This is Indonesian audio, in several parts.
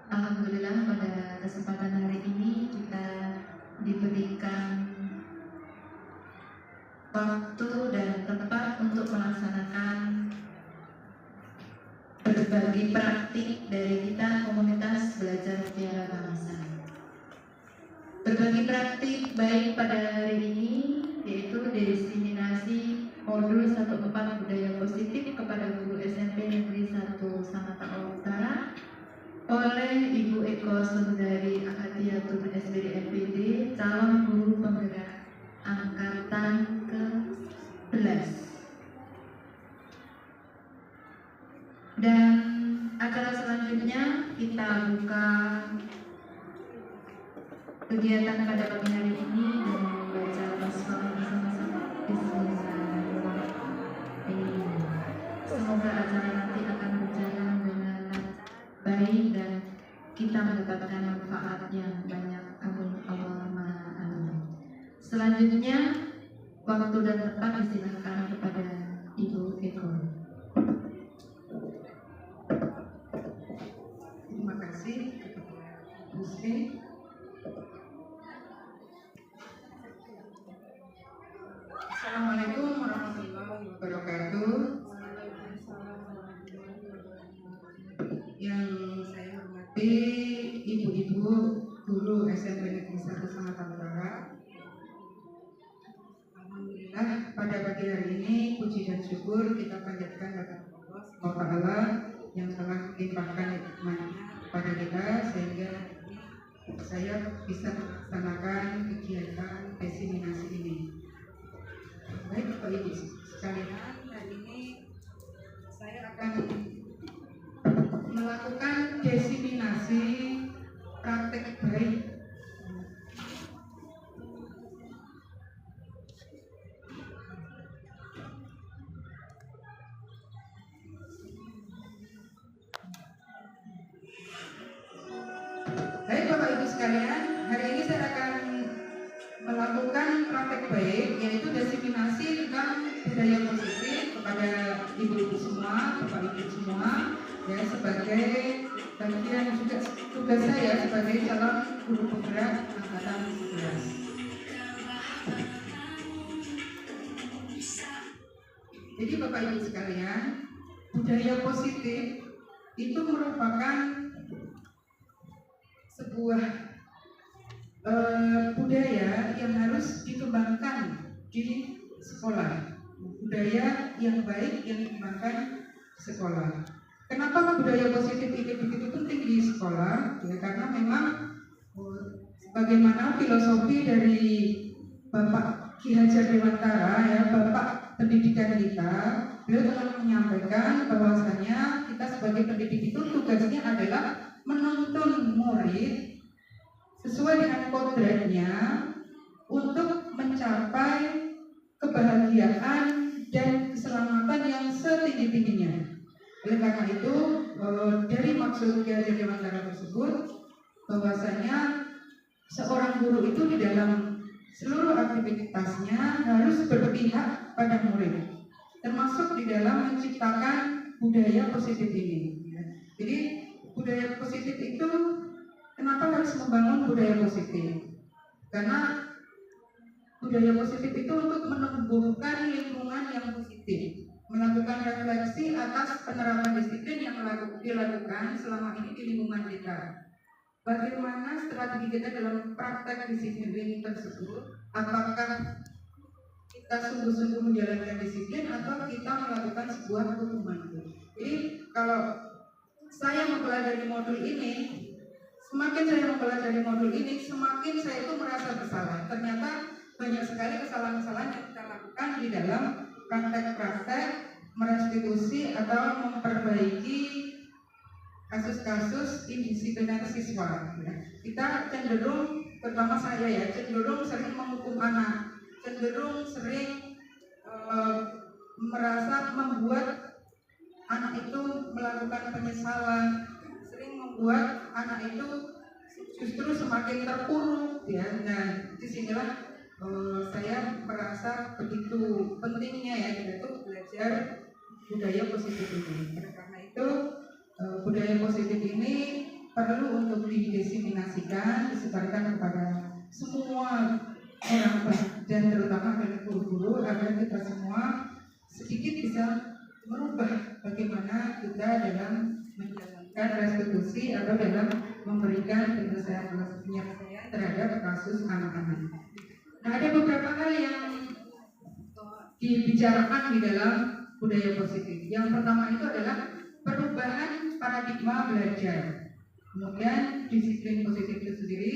Alhamdulillah pada kesempatan hari ini kita diberikan waktu dan tempat untuk melaksanakan berbagi praktik dari kita komunitas belajar Mutiara Bangsa. Berbagi praktik baik pada hari ini yaitu diseminasi modul 14 budaya positif kepada guru SMP Negeri 1 Sangatau Utara oleh Ibu Eko Sundari Ahadiatun SPD MPD, calon guru penggerak angkatan ke-11. Dan acara selanjutnya kita buka kegiatan pada pagi hari ini dengan membaca basmalah bersama-sama. Bismillahirrahmanirrahim. Semoga acara nanti akan berjalan dengan baik dan kita mendapatkan manfaat yang banyak. Amin Allahumma amin. Selanjutnya waktu dan tempat disilahkan kepada Ibu Eko. Terima kasih Bu Sri. Assalamualaikum warahmatullahi wabarakatuh. Yang saya hormati ibu-ibu guru SMP Negeri 1 Sangatau Utara. Alhamdulillah pada pagi hari ini puji dan syukur kita panjatkan kepada Allah SWT yang telah melimpahkan nikmatnya kepada kita sehingga saya bisa melaksanakan kegiatan diseminasi ini. Baik Bapak Ibu sekalian, hari ini saya akan melakukan diseminasi praktek baik Baik Bapak Ibu sekalian, hari ini saya akan melakukan praktek baik yaitu diseminasi tentang budaya positif kepada ibu-ibu semua, Bapak Ibu semua ya, sebagai bagian juga tugas saya sebagai calon guru penggerak angkatan 11. Jadi Bapak Ibu sekalian, budaya positif itu merupakan sebuah budaya yang harus dikembangkan di sekolah, budaya yang baik yang dikembangkan di sekolah. Kenapa budaya positif ini begitu penting di sekolah? Ya, karena memang bagaimana filosofi dari Bapak Ki Hajar Dewantara, ya, Bapak pendidikan kita, beliau telah menyampaikan bahwasanya kita sebagai pendidik itu tugasnya adalah menuntun murid sesuai dengan kodratnya untuk mencapai kebahagiaan dan keselamatan yang setinggi-tingginya. Oleh karena itu, dari maksud Ki Hajar Dewantara tersebut, bahwasanya seorang guru itu di dalam seluruh aktivitasnya harus berpihak pada murid, termasuk di dalam menciptakan budaya positif ini. Jadi budaya positif itu, kenapa harus membangun budaya positif? Karena budaya positif itu untuk menumbuhkan lingkungan yang positif, melakukan refleksi atas penerapan disiplin yang dilakukan selama ini di lingkungan kita. Bagaimana strategi kita dalam praktek disiplin tersebut? Apakah kita sungguh-sungguh menjalankan disiplin atau kita melakukan sebuah hukuman? Jadi kalau saya mempelajari modul ini, semakin saya mempelajari modul ini, semakin saya itu merasa bersalah. Ternyata banyak sekali kesalahan-kesalahan yang kita lakukan di dalam praktek-praktek merestitusi atau memperbaiki kasus-kasus indisipliner siswa. Kita cenderung, terutama saya ya, cenderung sering menghukum anak, cenderung sering merasa membuat anak itu melakukan penyesalan, sering membuat anak itu justru semakin terpuruk ya. Nah, disinilah saya merasa begitu pentingnya ya kita itu belajar budaya positif ini. Karena itu budaya positif ini perlu untuk didiseminasikan, disebarkan kepada semua orang dan terutama dari guru-guru agar kita semua sedikit bisa merubah bagaimana kita dalam menjalankan restitusi atau dalam memberikan penyelesaian terhadap kasus anak-anak. Nah, ada beberapa hal yang dibicarakan di dalam budaya positif. Yang pertama itu adalah perubahan paradigma belajar. Kemudian disiplin positif itu sendiri,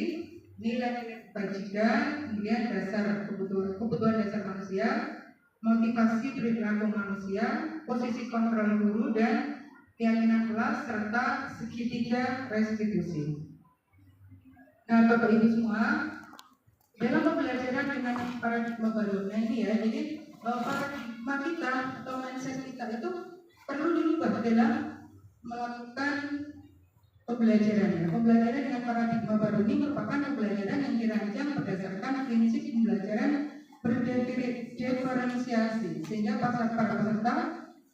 nilai kebajikan, kemudian dasar kebutuhan dasar manusia, motivasi perilaku manusia, posisi kontrol guru dan keyakinan kelas serta segitiga restitusi. Nah, Bapak Ibu semua, dalam pembelajaran dengan paradigma baru ini ya, jadi paradigma kita atau mindset kita itu perlu dirubah dalam melakukan pembelajaran. Pembelajaran dengan paradigma baru ini merupakan pembelajaran yang dirancang berdasarkan prinsip pembelajaran berdiferensiasi, sehingga para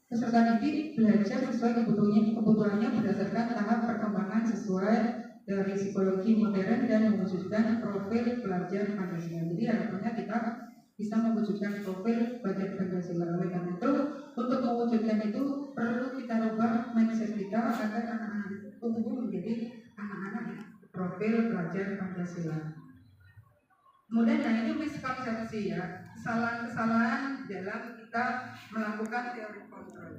peserta didik belajar sesuai kebutuhannya berdasarkan tahap perkembangan sesuai dari psikologi modern dan mewujudkan profil pelajar Pancasila. Jadi harapannya kita bisa mewujudkan profil pelajar Pancasila. Oleh karena itu, untuk mewujudkan itu perlu kita rubah mindset kita agar anak-anak itu tumbuh menjadi anak-anak profil pelajar Pancasila. Kemudian ini miskonsepsi ya, kesalahan-kesalahan dalam kita melakukan teori kontrol.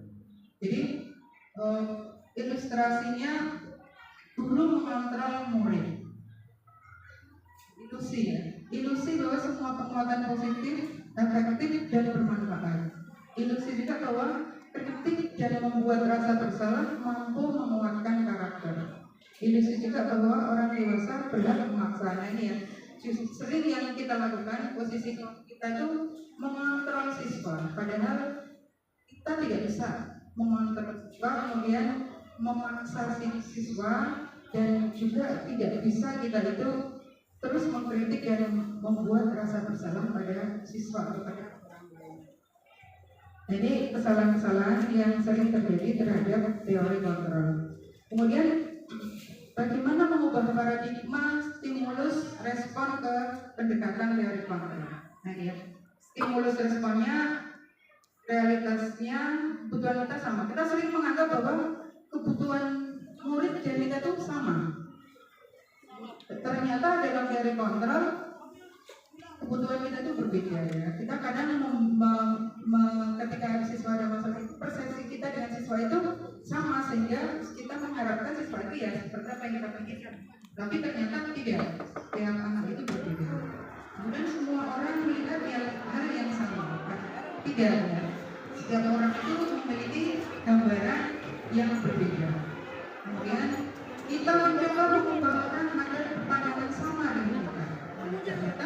Jadi ilustrasinya guru mengontrol murid. Ilusi ya, ilusi bahwa semua penguatan positif, efektif dan bermanfaat. Ilusi juga bahwa kritik dan membuat rasa bersalah mampu menguatkan karakter. Ilusi juga bahwa orang dewasa berhak memaksa. Nah ini ya, sering yang kita lakukan, posisi kita itu mengontrol siswa, padahal kita tidak bisa mengontrol siswa, kemudian memaksa siswa, dan juga tidak bisa kita itu terus mengkritik dan membuat rasa bersalah pada siswa atau pada orang lain. Jadi kesalahan-kesalahan yang sering terjadi terhadap teori kontrol. Kemudian bagaimana mengubah paradigma stimulus respon ke pendekatan teori kontrol. Nah ya, stimulus responnya, realitasnya, kebutuhan kita sama. Kita sering menganggap bahwa kebutuhan murid dan kita itu sama. Ternyata dalam teori kontrol kebutuhan kita itu berbeda ya. Kita kadang ketika siswa ada masalah, persepsi kita dengan siswa itu sama, sehingga kita mengharapkan siswa itu ya seperti apa yang kita pikirkan. Tapi ternyata tidak. Setiap anak itu berbeda. Kemudian semua orang melihat hal yang sama. Tidak ya. Setiap orang itu memiliki gambaran yang berbeda. Kemudian kita mencoba mengubah orang agar pandangan sama dengan kita. Ternyata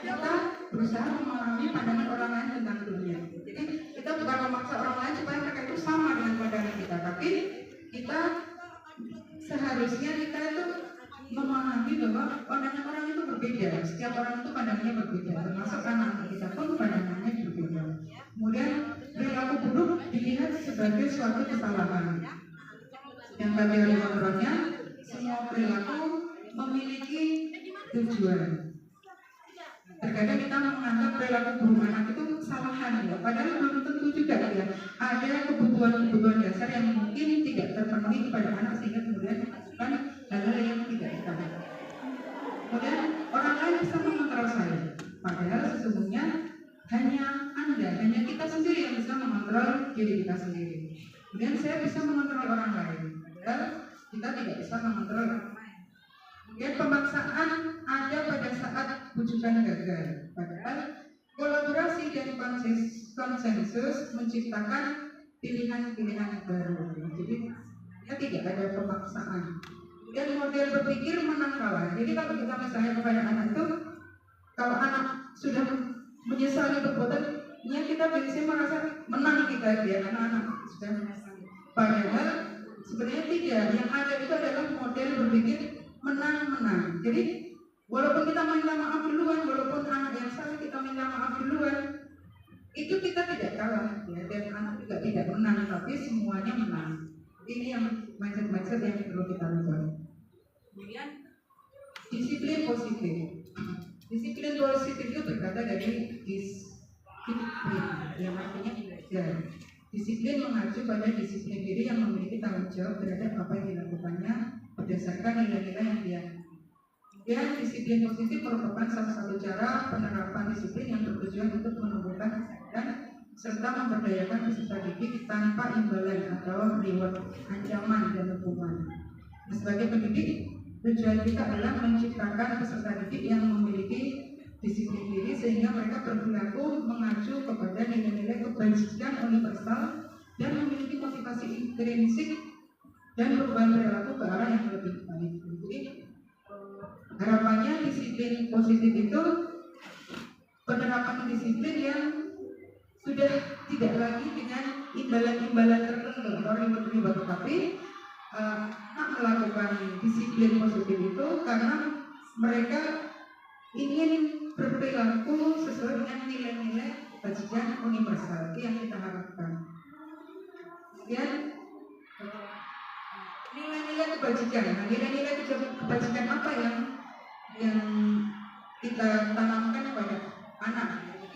kita berusaha memahami pandangan orang lain tentang dunia. Jadi kita bukan memaksa orang lain supaya mereka itu sama dengan pandangan kita, tapi kita seharusnya kita itu memahami bahwa pandangan orang itu berbeda. Setiap orang itu pandangannya berbeda, termasuk anak kita pun pandangannya berbeda. Kemudian perilaku buruk dilihat sebagai suatu kesalahan. Yang teori kontrolnya, semua perilaku memiliki tujuan. Terkadang kita menganggap perilaku buruk anak itu kesalahan ya, padahal belum tentu juga ya. Ada kebutuhan-kebutuhan dasar yang mungkin tidak terpenuhi kepada anak sehingga kemudian melakukan hal-hal yang tidak kita mau. Kemudian orang lain bisa mengontrol saya, padahal sesungguhnya hanya kita sendiri yang bisa mengontrol diri kita sendiri. Kemudian saya bisa mengontrol orang lain, padahal kita tidak bisa mengontrol orang lain. Kemudian pemaksaan ada pada saat bujukan gagal, padahal kolaborasi dan konsensus menciptakan pilihan-pilihan baru. Jadi tidak ada pemaksaan. Dan model berpikir menang kalah. Jadi kalau kita misalnya kepada anak itu, kalau anak sudah menyesali perbuatannya, kita biasanya merasa menang kita ya, anak-anak sudah menyesali. Padahal sebenarnya tidak. Yang ada itu adalah model berpikir menang-menang. Jadi walaupun kita minta maaf duluan, walaupun anak yang salah kita minta maaf duluan, itu kita tidak kalah ya, dan anak juga tidak menang, tapi semuanya menang. Ini yang mindset yang perlu kita ubah. Kemudian disiplin positif. Disiplin positif itu berkata dari disiplin, yang artinya belajar. Disiplin mengacu pada disiplin diri yang memiliki tanggung jawab terhadap apa yang dilakukannya berdasarkan nilai-nilai yang dia. Kemudian disiplin positif merupakan salah satu cara penerapan disiplin yang bertujuan untuk menumbuhkan kesadaran serta memberdayakan peserta didik tanpa imbalan atau reward, ancaman dan hukuman. Nah, sebagai pendidik, tujuan kita adalah menciptakan peserta didik yang memiliki disiplin diri sehingga mereka berperilaku mengacu kepada nilai-nilai kebajikan universal dan memiliki motivasi intrinsik dan perubahan perilaku ke arah yang lebih baik. Jadi harapannya disiplin positif itu penerapan disiplin yang sudah tidak lagi dengan imbalan-imbalan tertentu atau reward-reward, tetapi melakukan disiplin positif itu karena mereka ingin berperilaku sesuai dengan nilai-nilai kebajikan universal yang kita harapkan. Kemudian nilai-nilai kebajikan. Nah, nilai-nilai kebajikan apa yang kita tanamkan kepada anak?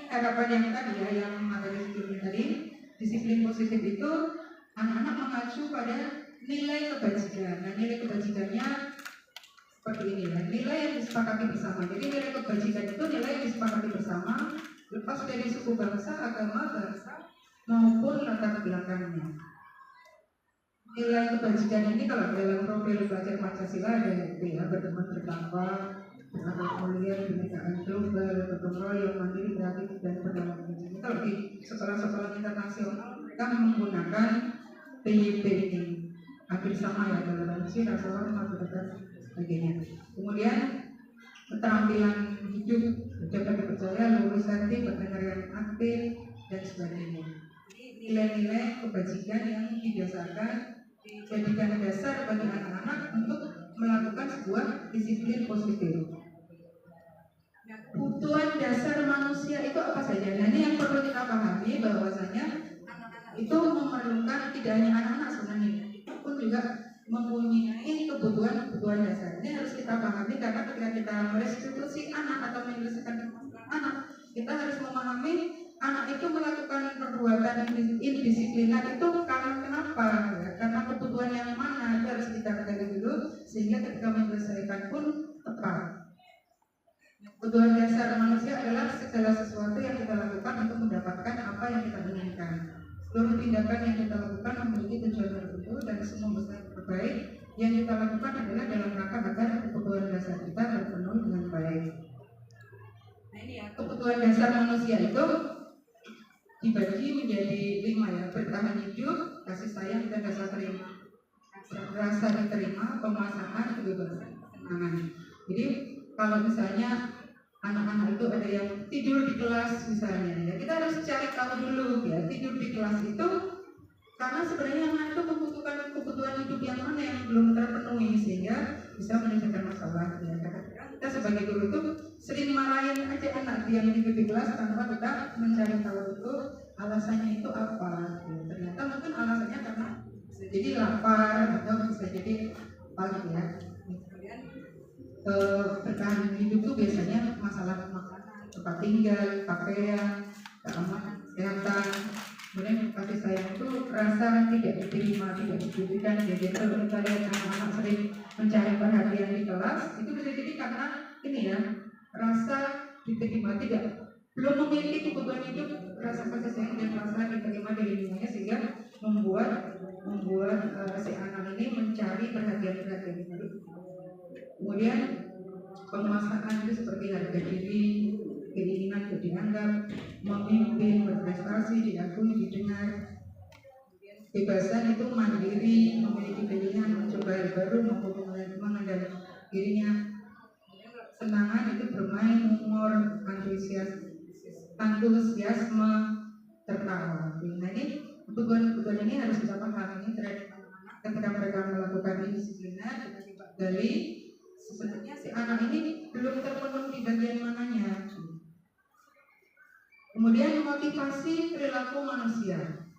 Harapan yang tadi ya, yang materi sebelumnya tadi, disiplin positif itu anak-anak mengacu pada nilai kebajikan. Nah, nilai kebajikannya seperti ini ya, nilai yang disepakati bersama. Jadi nilai kebajikan itu nilai yang disepakati bersama, lepas dari suku bangsa, agama, bahasa maupun latar belakangnya. Nilai kebajikan ini kalau dalam profil belajar Pancasila ada ya, berteman bertakwa, berakhlak mulia, kebinekaan global, gotong royong, mandiri, kreatif dan berdaulat. Kalau di sekolah-sekolah internasional mereka menggunakan PYP ini, hampir sama ya, toleransi, rasa hormat, dan sebagainya. Kemudian keterampilan hidup, dapat dipercaya, loyalitas, berdengar yang aktif dan sebagainya. Nilai-nilai kebajikan yang didasarkan dijadikan dasar bagi anak-anak untuk melakukan sebuah disiplin positif. Kebutuhan dasar manusia itu apa saja? Nah, ini yang perlu kita pahami bahwasanya anak-anak itu memerlukan, tidak hanya anak-anak sebenarnya, itu pun juga mempunyai kebutuhan dasar. Ini harus kita pahami karena ketika kita merestitusi anak atau menyelesaikan anak, kita harus memahami anak itu melakukan perbuatan indisiplinan itu karena kenapa? Ya, karena kebutuhan yang mana itu harus kita ketahui dulu sehingga ketika menyelesaikan pun tepat. Kebutuhan dasar manusia adalah segala sesuatu yang kita lakukan untuk mendapatkan apa yang kita inginkan. Seluruh tindakan yang kita lakukan memiliki tujuan tertentu dan semua usaha terbaik yang kita lakukan adalah dalam rangka agar kebutuhan dasar kita terpenuhi dengan baik. Nah, ini ya, kebutuhan dasar manusia itu dibagi menjadi 5 ya: bertahan hidup, kasih sayang dan rasa terima, rasa diterima, penguasaan, kebebasan, kesenangan. Jadi kalau misalnya anak-anak itu ada yang tidur di kelas misalnya, ya kita harus cari tahu dulu ya, tidur di kelas itu karena sebenarnya anak itu membutuhkan kebutuhan hidup yang mana yang belum terpenuhi sehingga bisa menimbulkan masalah ya. Kita sebagai guru itu sering marahin aja anak yang tidur di kelas tanpa kita mencari tahu itu alasannya itu apa ya. Ternyata mungkin alasannya karena bisa jadi lapar atau bisa jadi apa gitu ya. Bertahan hidup itu biasanya masalah makanan, tempat tinggal, pakaian, keamanan, kesehatan. Kemudian kasih sayang itu rasa tidak diterima, tidak dibutuhkan. Jadi kalau kita lihat anak-anak sering mencari perhatian di kelas, itu bisa jadi karena ini ya, rasa diterima, belum memiliki kebutuhan hidup, rasa kasih sayang dan rasa diterima dari lingkungannya sehingga membuat si anak ini mencari perhatian baru. Kemudian penguasaan itu seperti harga diri, keinginan untuk dianggap, memimpin, berprestasi, diakui, didengar. Kebebasan itu mandiri, memiliki pilihan, mencoba hal baru, mengendalikan dirinya. Senangan itu bermain, humor, antusiasme, tertawa. Nah, ini kebutuhan ini harus kita pahami terhadap anak-anak ketika mereka melakukan disipliner. Kita coba gali sebenarnya si anak ini belum terpenuhi di bagian mananya. Kemudian motivasi perilaku manusia.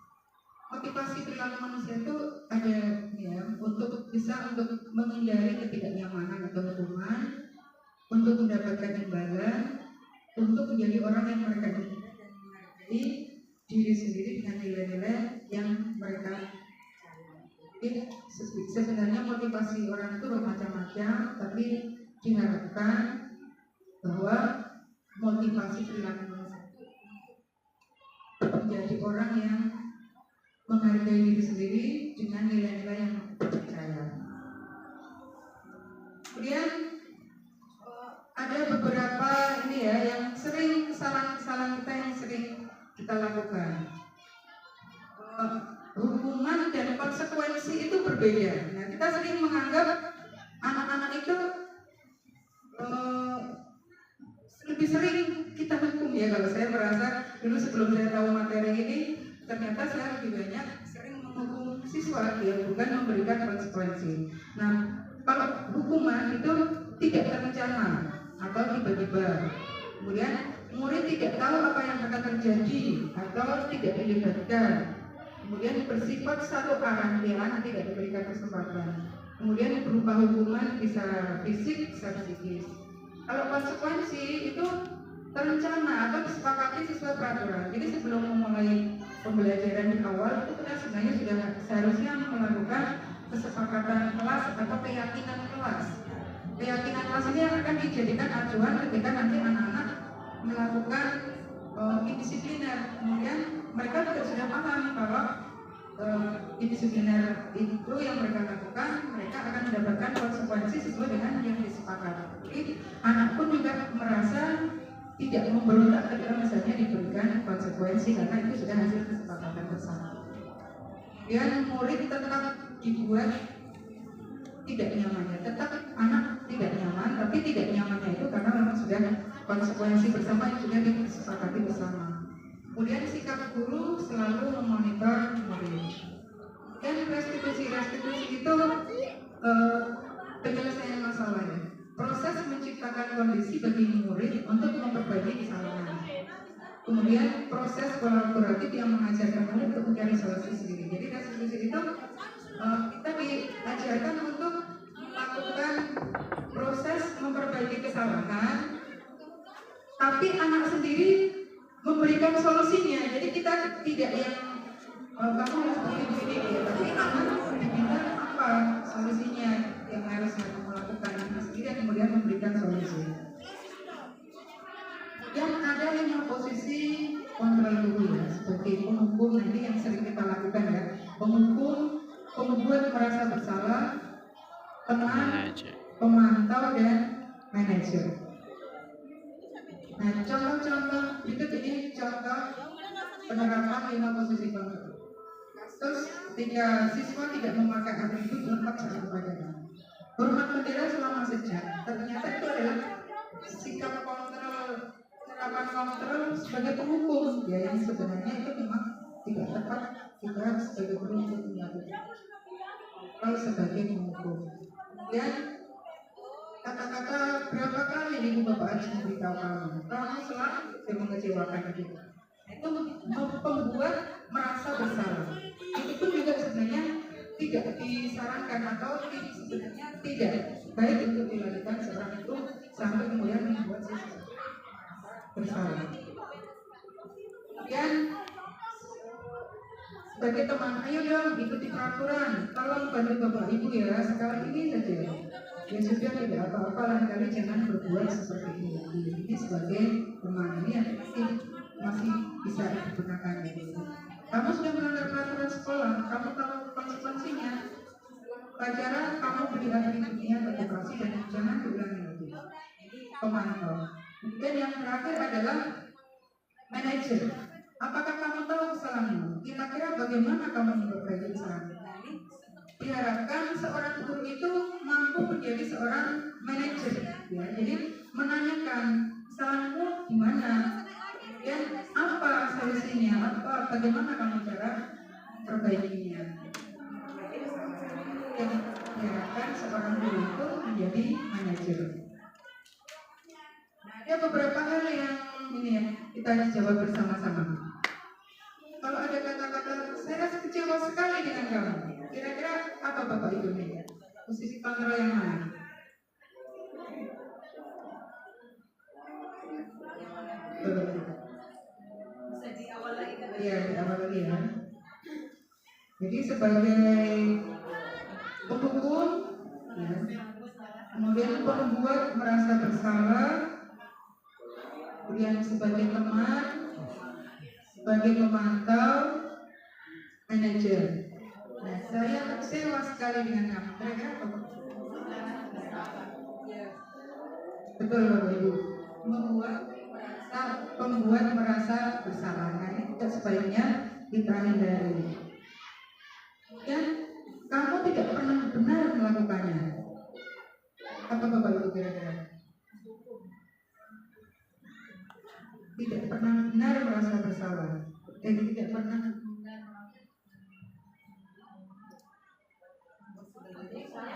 motivasi perilaku manusia itu ada ya untuk menghindari ketidaknyamanan atau hukuman, untuk mendapatkan imbalan, untuk menjadi orang yang mereka inginkan dan menghargai diri sendiri dengan nilai-nilai yang mereka. Jadi sebenarnya motivasi orang itu bermacam-macam, tapi diharapkan bahwa motivasi perilaku manusia menjadi orang yang menghargai diri sendiri dengan nilai-nilai yang percaya. Kemudian ada beberapa ini ya yang sering kesalahan-kesalahan kita yang sering kita lakukan. Hukuman dan konsekuensi itu berbeda. Nah, kita sering menganggap anak-anak itu lebih sering kita hukum ya. Kalau saya merasa dulu sebelum saya tahu materi ini, ternyata saya lebih banyak sering menghukum siswa ya, bukan memberikan konsekuensi. Nah, kalau hukuman itu tidak terencana atau tiba-tiba, kemudian murid tidak tahu apa yang akan terjadi atau tidak dilibatkan, kemudian bersifat satu arah, dia nanti tidak diberikan kesempatan, kemudian berupa hukuman bisa fisik bisa psikis. Kalau konsekuensi itu terencana atau disepakati sesuai peraturan. Jadi sebelum memulai pembelajaran di awal itu kita sebenarnya sudah seharusnya melakukan kesepakatan kelas atau keyakinan kelas. Keyakinan kelas ini akan dijadikan acuan ketika nanti anak-anak melakukan indisipliner. Kemudian mereka juga sudah paham kalau indisipliner itu yang mereka lakukan, mereka akan mendapatkan konsekuensi sesuai dengan yang disepakati. Jadi anak pun juga merasa tidak memberontak ketika misalnya diberikan konsekuensi karena itu sudah hasil kesepakatan bersama. Kemudian murid tetap dibuat tidak nyamannya, tetap anak tidak nyaman, tapi tidak nyamannya itu karena memang sudah konsekuensi bersama yang sudah disepakati bersama. Kemudian sikap guru selalu memonitor murid. Dan restitusi itu penyelesaian masalah ya. Proses menciptakan kondisi bagi murid untuk memperbaiki kesalahan. Kemudian proses kolaboratif yang mengajarkan murid untuk mencari solusi sendiri. Jadi restitusi itu kita diajarkan untuk melakukan proses memperbaiki kesalahan, tapi anak sendiri memberikan solusinya. Jadi kita tidak yang kamu harus begini ya, tapi anak diminta apa solusinya yang harus kamu lakukan sendiri, kemudian memberikan solusi. Kemudian ada yang posisi kontrol guru ya, sebagai penghukum. Ini yang sering kita lakukan ya, penghukum, pembuat merasa bersalah, teman, pemantau dan manajer. Nah, contoh-contoh itu ini contoh penerapan 5 posisi kontrol. Terus ketika siswa tidak memakai atribut lengkap saat upacara, hormat bendera selama sejak, ternyata itu adalah sikap kontrol, penerapan kontrol sebagai penghukum ya, yang sebenarnya itu memang tidak tepat. Kita sebagai guru untuk melakukan kontrol sebagai penghukum. Kemudian kata-kata berapa kali ibu bapak harus memberitahu kamu selalu mengecewakan kita. Itu membuat merasa bersalah. Itu pun juga sebenarnya tidak disarankan atau sebenarnya tidak baik untuk dilakukan seorang itu sampai kemudian membuat siswa bersalah. Kemudian sebagai teman, ayo dong ikuti peraturan, tolong bantu bapak ibu ya, sekali ini saja. Ya sudah, tidak apa-apa, lain kali jangan berbuat seperti ini lagi. Ini sebagai teman, ini yang masih bisa digunakan. Kamu sudah melanggar peraturan sekolah, kamu tahu konsekuensinya. Pelajaran kamu beri atributnya edukasi dan jangan diulangi lagi. Pemantau. Kemudian yang terakhir adalah manajer. Apakah kamu tahu kesalahanmu? Kira-kira bagaimana kamu memperbaiki kesalahanmu? Diharapkan seorang guru itu mampu menjadi seorang manajer, ya. Jadi menanyakan kesalahanmu di mana, kemudian apa solusinya, bagaimana kamu cara memperbaikinya. Yang diharapkan seorang guru itu menjadi manajer. Ada beberapa hal yang ini ya kita jawab bersama-sama. Kalau ada kata-kata saya rasa kecewa Bapak Ibu nih? Posisi kontrol yang mana? Bisa di awal lagi kan? Iya, di awal lagi ya. Jadi sebagai penghukum, ya, kemudian pembuat merasa bersalah, kemudian sebagai teman, sebagai pemantau, manajer. Nah, saya kecewa sekali dengan kamu. Kira-kira apa? Betul Bapak Ibu. Pembuat merasa bersalah. Nah, ini tidak sebaiknya kita hindari. Dan kamu tidak pernah benar melakukannya. Apa Bapak Ibu kira-kira? Tidak pernah benar merasa bersalah. Tidak pernah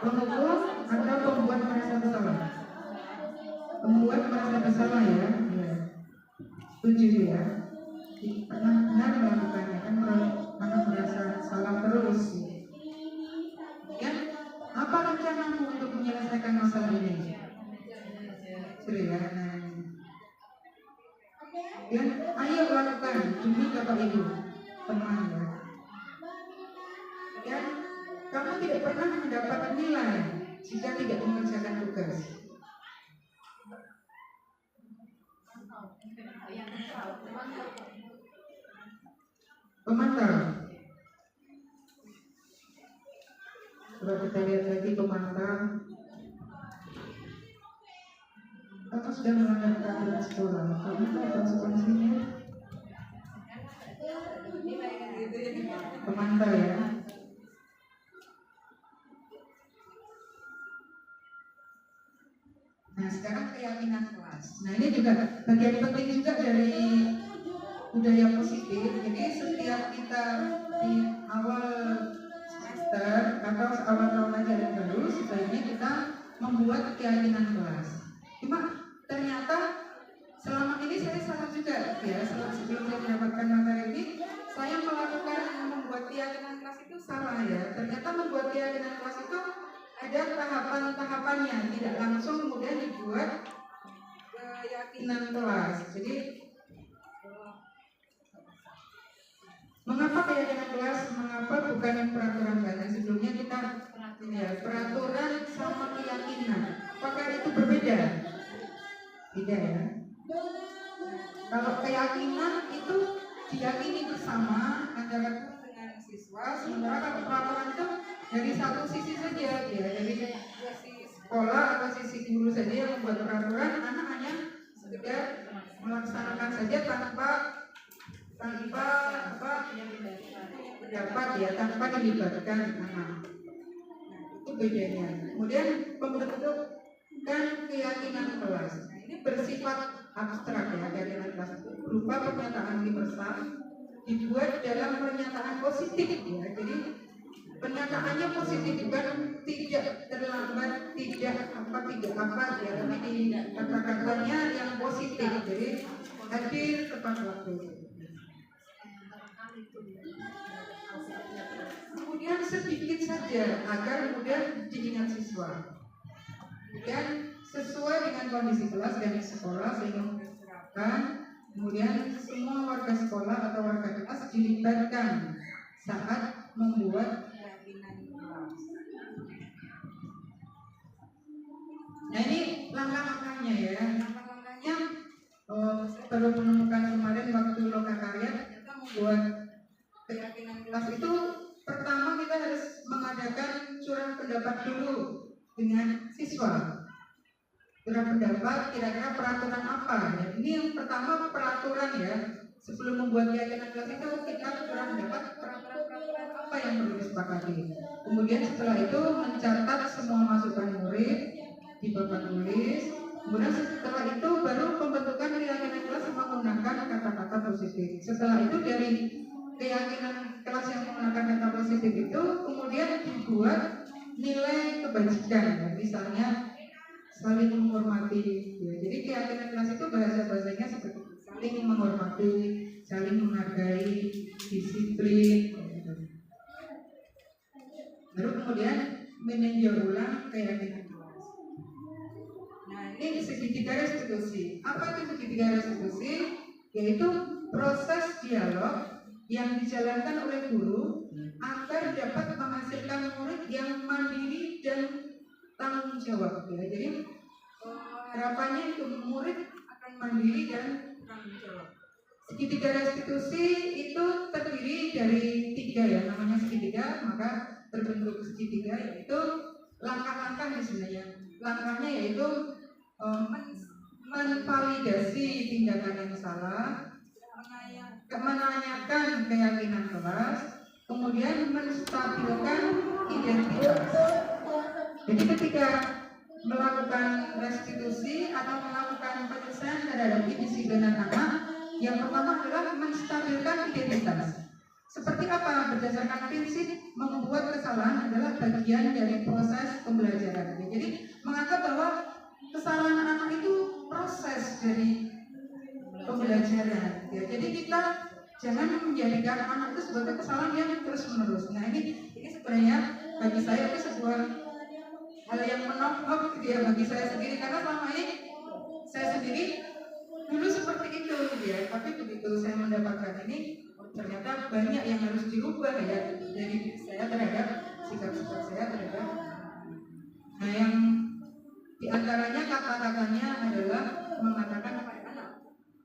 pemukul atau pembuat merasa bersalah. Pembuat merasa bersalah ya. Setuju ya. Tidak pernah benar melakukannya kan karena merasa salah terus. Ya, apa rencanamu untuk menyelesaikan masalah ini? Sudah ya. Ya, ayo lakukan demi Bapak Ibu, teman ya. Dan kamu tidak pernah mendapat nilai jika tidak mengerjakan tugas. Pemantau. Coba kita lihat lagi pemantau. Kamu sudah melanggar peraturan sekolah. Kamu tahu konsekuensinya? Pemantau ya. Nah, sekarang keyakinan kelas. Nah, ini juga bagian penting juga dari budaya positif. Jadi setiap kita di awal semester atau awal tahun ajaran baru, sebaiknya kita membuat keyakinan kelas. Cuma ternyata selama ini saya salah juga ya. Sebelum saya mendapatkan materi ini, saya melakukan membuat keyakinan kelas itu salah ya. Ternyata membuat keyakinan kelas itu ada tahapan-tahapannya, tidak langsung kemudian dibuat keyakinan kelas. Jadi mengapa keyakinan kelas? Mengapa bukan peraturan banyak? Sebelumnya kita ya, peraturan sama keyakinan. Apakah itu berbeda? Tidak ya. Kalau keyakinan itu diyakini bersama antara guru dengan siswa, sementara kalau peraturan itu dari satu sisi saja ya, dari sisi sekolah atau sisi guru saja yang membuat peraturan, anak hanya sekedar melaksanakan saja tanpa pendapat ya, tanpa dilibatkan anak. Itu bedanya. Kemudian pembentukan keyakinan kelas. Nah, ini bersifat abstrak ya, keyakinan kelas itu berupa pernyataan universal dibuat dalam pernyataan positif ya. Jadi pernyataannya positif, bukan tidak terlambat, tidak apa ya, tapi di kata-katanya yang positif. Jadi hadir tepat waktu. Kemudian sedikit saja agar kemudian diingat siswa. Kemudian sesuai dengan kondisi kelas dan sekolah sehingga mempersiapkan. Kemudian semua warga sekolah atau warga kelas dilibatkan saat membuat keyakinan kelas. Nah, ini langkah-langkahnya ya. Langkah-langkahnya saya baru menemukan kemarin waktu lokakarya, ternyata membuat keyakinan kelas itu pertama kita harus mengadakan curah pendapat dulu dengan siswa. Curah pendapat kira-kira peraturan apa ya. Ini yang pertama peraturan ya. Sebelum membuat keyakinan kelas itu kita curah pendapat peraturan apa yang perlu disepakati. Kemudian setelah itu mencatat semua masukan murid di papan tulis. Kemudian setelah itu baru pembentukan keyakinan kelas menggunakan kata-kata positif. Setelah itu dari keyakinan kelas yang menggunakan kata positif itu kemudian dibuat nilai kebajikan ya. Misalnya saling menghormati ya. Jadi keyakinan kelas itu bahasa-bahasanya seperti saling menghormati, saling menghargai, disiplin gitu. Baru kemudian Nah, ini segitiga restitusi. Apa itu segitiga restitusi? Yaitu proses dialog yang dijalankan oleh guru agar dapat menghasilkan murid yang mandiri dan tanggung jawab. Ya. Jadi harapannya itu murid akan mandiri dan tanggung jawab. Segitiga restitusi itu terdiri dari 3 ya, namanya segitiga, maka terbentuk segitiga yaitu langkah-langkah sebenarnya. Langkahnya yaitu menvalidasi tindakan yang salah, menanyakan keyakinan kelas, kemudian menstabilkan identitas. Jadi ketika melakukan restitusi atau melakukan penyelesaian terhadap kedisiplinan anak, yang pertama adalah menstabilkan identitas. Seperti apa? Berdasarkan prinsip membuat kesalahan adalah bagian dari proses pembelajaran. Jadi menganggap bahwa kesalahan anak itu proses dari pembelajaran. Ya, jadi kita jangan menjadikan anak itu sebagai kesalahan yang terus menerus. Nah ini sebenarnya bagi saya itu sebuah hal yang menokok gitu ya bagi saya sendiri, karena selama ini saya sendiri dulu seperti itu gitu ya. Tapi begitu saya mendapatkan ini, ternyata banyak yang harus dirubah ya dari saya terhadap sikap-sikap saya terhadap. Nah yang diantaranya kata-katanya adalah mengatakan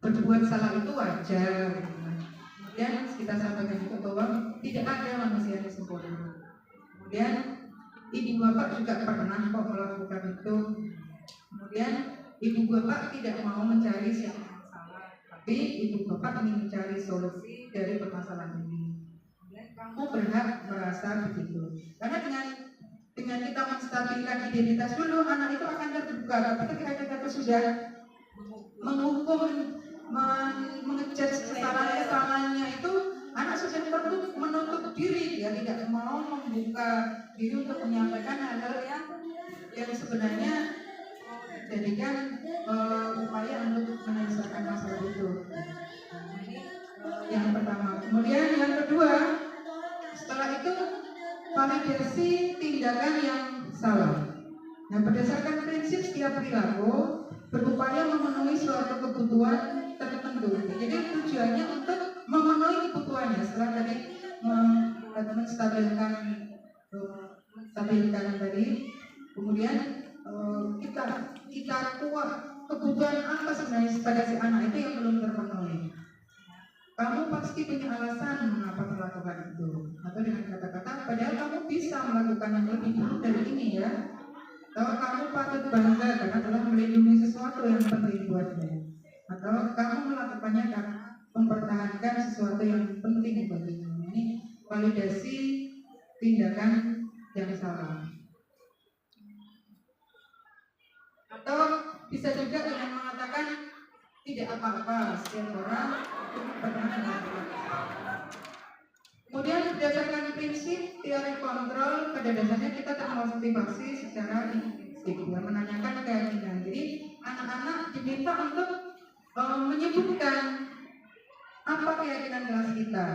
berbuat salah itu wajar. Kemudian kita sampaikan juga bahwa tidak ada manusia yang sempurna. Kemudian ibu bapak juga pernah kok melakukan itu. Kemudian ibu bapak tidak mau mencari siapa yang salah, tapi ibu bapak ingin mencari solusi dari permasalahan ini. Kemudian kamu berhak merasa begitu. Karena dengan kita menstabilkan identitas dulu, anak itu akan terbuka. Tapi ketika kita sudah menghukum, mengejar kesalahannya itu, anak sudah menutup diri, dia tidak mau membuka diri untuk menyampaikan hal-hal yang sebenarnya jadikan upaya untuk menyelesaikan masalah itu. Yang pertama. Kemudian yang kedua, setelah itu validasi tindakan yang salah. Nah, berdasarkan prinsip setiap perilaku berupaya memenuhi suatu kebutuhan tertentu. Jadi tujuannya untuk memenuhi kebutuhannya. Setelah tadi menstabilkan tadi, kemudian kita kuat kebutuhan apa sebenarnya pada si anak itu yang belum terpenuhi. Kamu pasti punya alasan mengapa melakukan itu, atau dengan kata-kata padahal kamu bisa melakukan yang lebih dulu dari ini ya. Atau kamu patut bangga karena telah melindungi sesuatu yang penting buatmu. Atau kamu melakukannya karena mempertahankan sesuatu yang penting bagimu. Ini validasi tindakan yang salah. Atau bisa juga dengan mengatakan tidak apa-apa, setiap orang pernah melakukan. Kemudian berdasarkan prinsip teori kontrol, pada dasarnya kita termotivasi secara instintif, menanyakan keyakinan. Jadi anak-anak diminta untuk menyebutkan apa keyakinan kelas kita,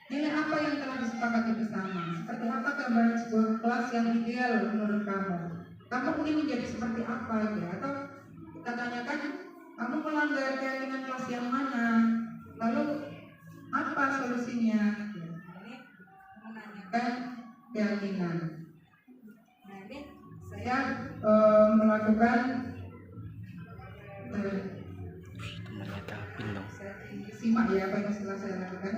nilai apa yang telah disepakati bersama, seperti apa gambaran sebuah kelas yang ideal menurut kamu. Kamu ingin menjadi seperti apa ya? Atau kita tanyakan, kamu melanggar keyakinan kelas yang mana? Lalu apa solusinya? Menanyakan keyakinan. Nah ini saya melakukan simak ya apa yang setelah saya lakukan.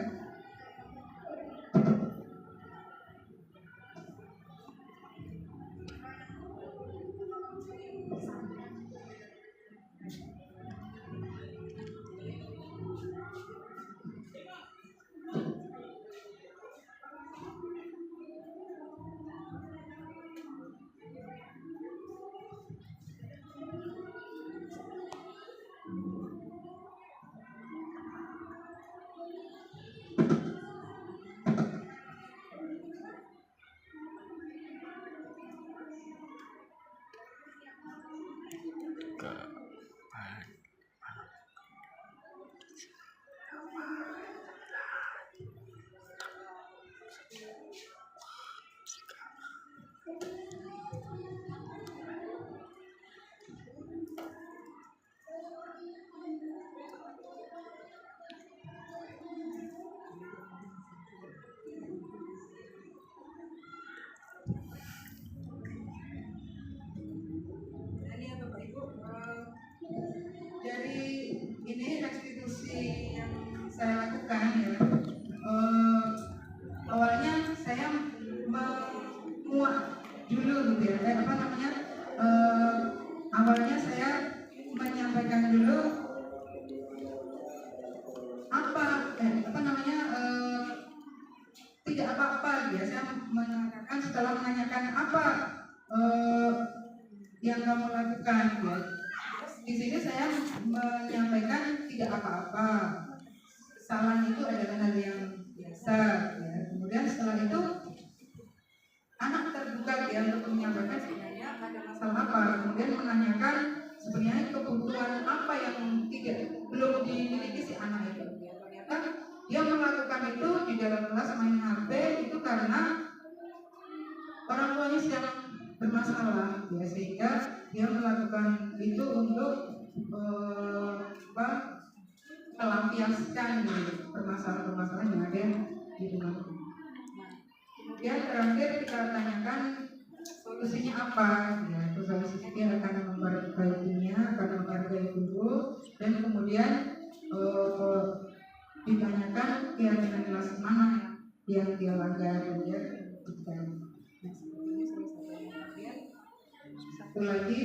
apa namanya, awalnya saya menyampaikan dulu apa namanya, tidak apa-apa ya. Saya menanyakan, setelah menanyakan apa yang kamu lakukan ya. Di sini saya menyampaikan tidak apa-apa. Kesalahan itu adalah hal yang biasa ya. Kemudian setelah itu anak terbuka ya untuk menyampaikan sebenarnya ada masalah apa. Kemudian menanyakan sebenarnya kebutuhan apa yang belum dimiliki si anak itu. Ternyata dia melakukan itu di dalam kelas main HP itu karena orang tuanya sedang bermasalah ya, sehingga dia melakukan itu untuk melampiaskan permasalahan-permasalahan yang ada di rumah. Kemudian terakhir kita tanyakan solusinya apa ya. Solusinya dia akan memperbaikinya, akan menghargai guru, dan kemudian ditanyakan keyakinan kelas mana yang dia langgar ya. Satu lagi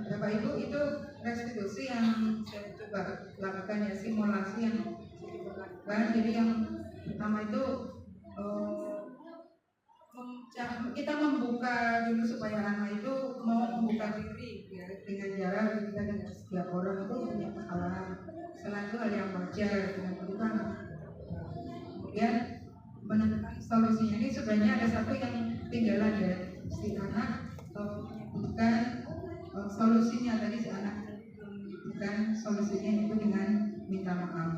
Bapak Ibu, itu restitusi yang saya coba lakukan ya, simulasi yang saya coba lakukan. Jadi yang pertama itu kita membuka dulu supaya anak itu mau membuka diri ya, dengan cara kita dengan setiap orang itu punya kesalahan. Kesalahan itu hal yang wajar dengan kita. Kemudian menentukan solusinya. Ini sebenarnya ada satu yang tinggalan ya, si anak bukan solusinya. Tadi si anak bukan solusinya itu dengan minta maaf.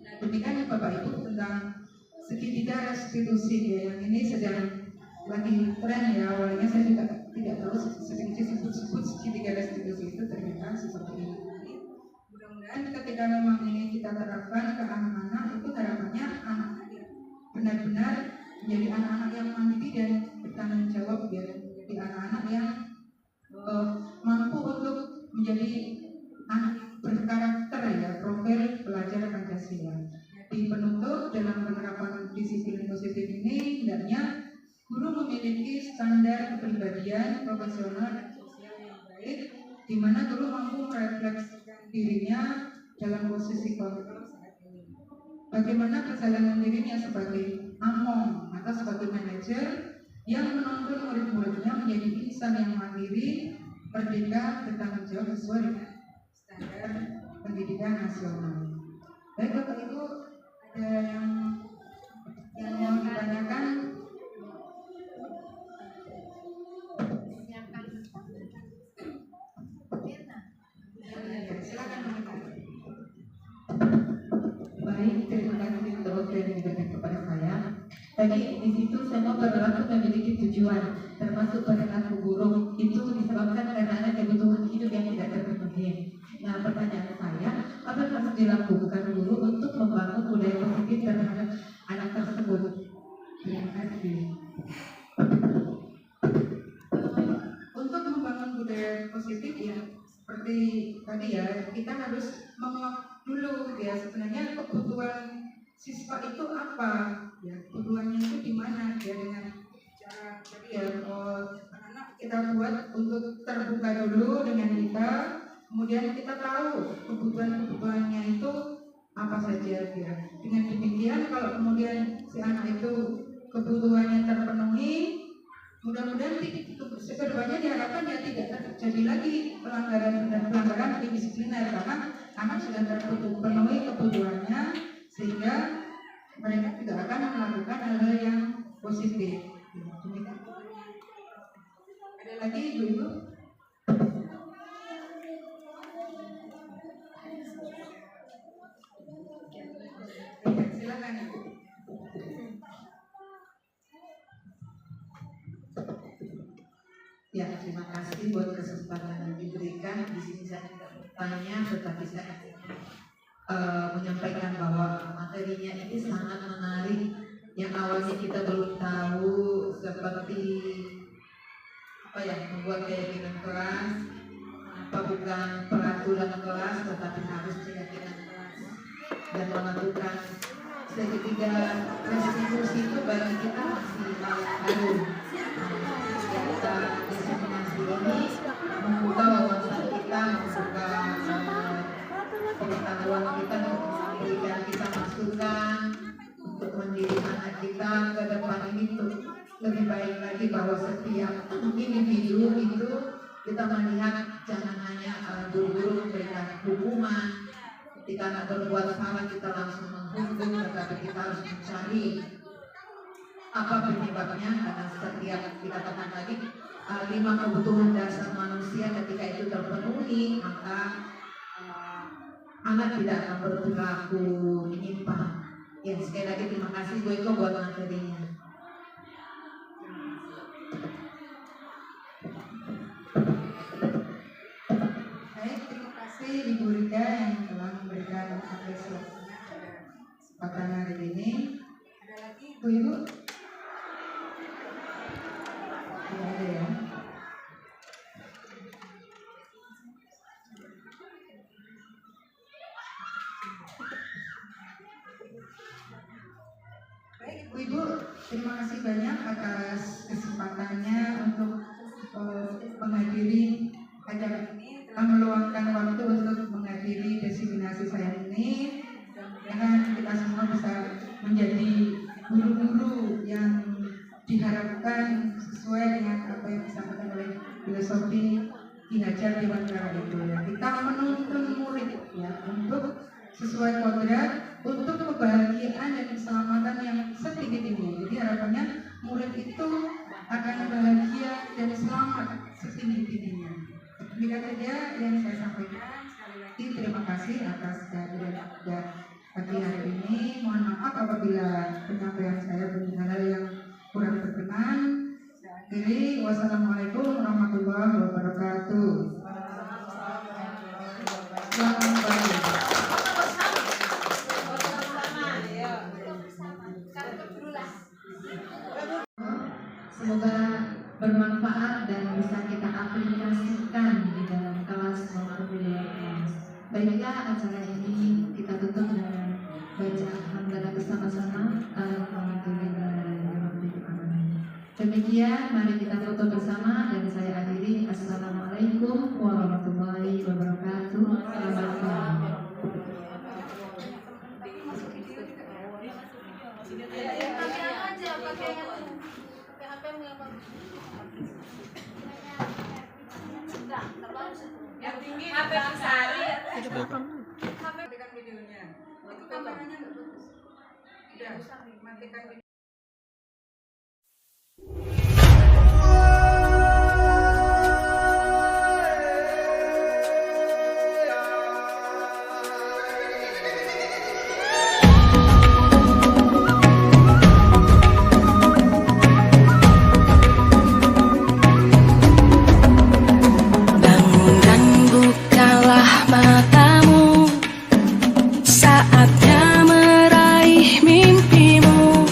Nah, demikian Bapak Ibu tentang segitiga restitusi ya, yang ini sedang lagi tren ya. Awalnya saya juga tidak tahu sebut segitiga restitusi itu ternyata seperti ini. Mudah-mudahan ketika memang ini kita terapkan ke anak-anak, itu harapannya anak-anak benar-benar menjadi anak-anak yang mandiri dan bertanggung jawab ya, menjadi anak-anak yang mampu untuk menjadi anak yang berkarakter ya, profil pelajar Pancasila. Di penutup dalam penerapan disiplin positif ini, hendaknya guru memiliki standar kepribadian profesional dan sosial yang baik, di mana guru mampu merefleksikan dirinya dalam posisi kontrol saat ini. Bagaimana perjalanan dirinya sebagai among atau sebagai manajer yang menuntun murid-muridnya menjadi insan yang mandiri, merdeka, bertanggung jawab sesuai dengan standar pendidikan nasional. Baik Bapak Ibu, ada yang mau ditanyakan? Baik, terima kasih untuk waktu yang diberikan kepada saya. Tadi di situ semua perilaku memiliki tujuan, termasuk perilaku buruk. Itu disebabkan karena ada kebutuhan hidup yang tidak terpenuhi. Nah, pertanyaan saya, apa yang harus dilakukan guru untuk membangun budaya positif terhadap anak tersebut? Terima kasih. Untuk membangun tapi ya kita harus menguak dulu ya sebenarnya kebutuhan siswa itu apa ya, kebutuhannya itu di mana ya, dengan cara jadi ya anak-anak kita buat untuk terbuka dulu dengan kita, kemudian kita tahu kebutuhannya itu apa saja ya. Dengan demikian kalau kemudian si anak itu kebutuhannya terpenuhi, mudah-mudahan kedepannya diharapkan ya tidak terjadi lagi pelanggaran disipliner karena anak sudah terpenuhi kebutuhannya, sehingga mereka juga akan melakukan hal-hal yang positif. Ada lagi ibu-ibu? Silakan ibu. Ya, terima kasih buat kesempatan yang diberikan. Di sini saya tidak bertanya, tetapi saya menyampaikan bahwa materinya ini sangat menarik. Yang awalnya kita belum tahu seperti apa ya, membuat keyakinan kelas, apa bukan peraturan kelas, tetapi harus keyakinan kelas dan menentukan segitiga restitusi itu bagi kita masih hal yang baru. Kita diseminasi ini membuka wawasan kita, membuka pengetahuan kita, untuk memberikan kita masukan untuk mendidik anak kita ke depan ini untuk lebih baik lagi, bahwa setiap individu itu kita melihat jangan hanya guru-guru memberikan hukuman ketika anak berbuat salah kita langsung menghukum, tetapi kita harus mencari apa penyebabnya, karena setiap dikatakan tadi 5 kebutuhan dasar manusia ketika itu terpenuhi maka anak tidak akan berperilaku menyimpang. Ya, sekali lagi terima kasih Bu Eko buat materinya. Baik, terima kasih Ibu Rika yang telah memberikan apresiasinya pada kesempatan hari ini. Ada lagi Ibu? Tidak ada ya. Baik Ibu, terima kasih banyak atas kesempatannya untuk menghadiri acara ini, telah meluangkan waktu untuk menghadiri diseminasi saya ini. Mudah-mudahan kita semua bisa menjadi guru-guru yang diharapkan sesuai dengan apa yang disampaikan oleh filosofi Ki Hajar Dewantara itu ya. Kita menuntun murid ya untuk sesuai kodrat, untuk kebahagiaan dan keselamatan yang setinggi-tingginya. Jadi harapannya murid itu akan bahagia dan selamat setinggi-tingginya. Demikian saja yang saya sampaikan. Sekali lagi terima kasih atas kehadiran pagi hari ini. Mohon maaf apabila penyampaian saya punya hal yang kurang berkenan. Saya akhiri. Wassalamualaikum warahmatullahi wabarakatuh. Selamat pagi. Semoga bermanfaat dan bisa kita aplikasikan di dalam kelas maupun di luar kelas. Baiklah, acara ini kita tutup dengan baca hamdalah bersama-sama. Demikian, mari kita foto bersama dan saya akhiri. Assalamualaikum warahmatullahi wabarakatuh. Selamat pagi. Yang tinggi HP Sari. Matikan videonya. Itu kameranya nggak bagus. Udah, matikan video. Bangun dan bukalah matamu, saatnya meraih mimpimu.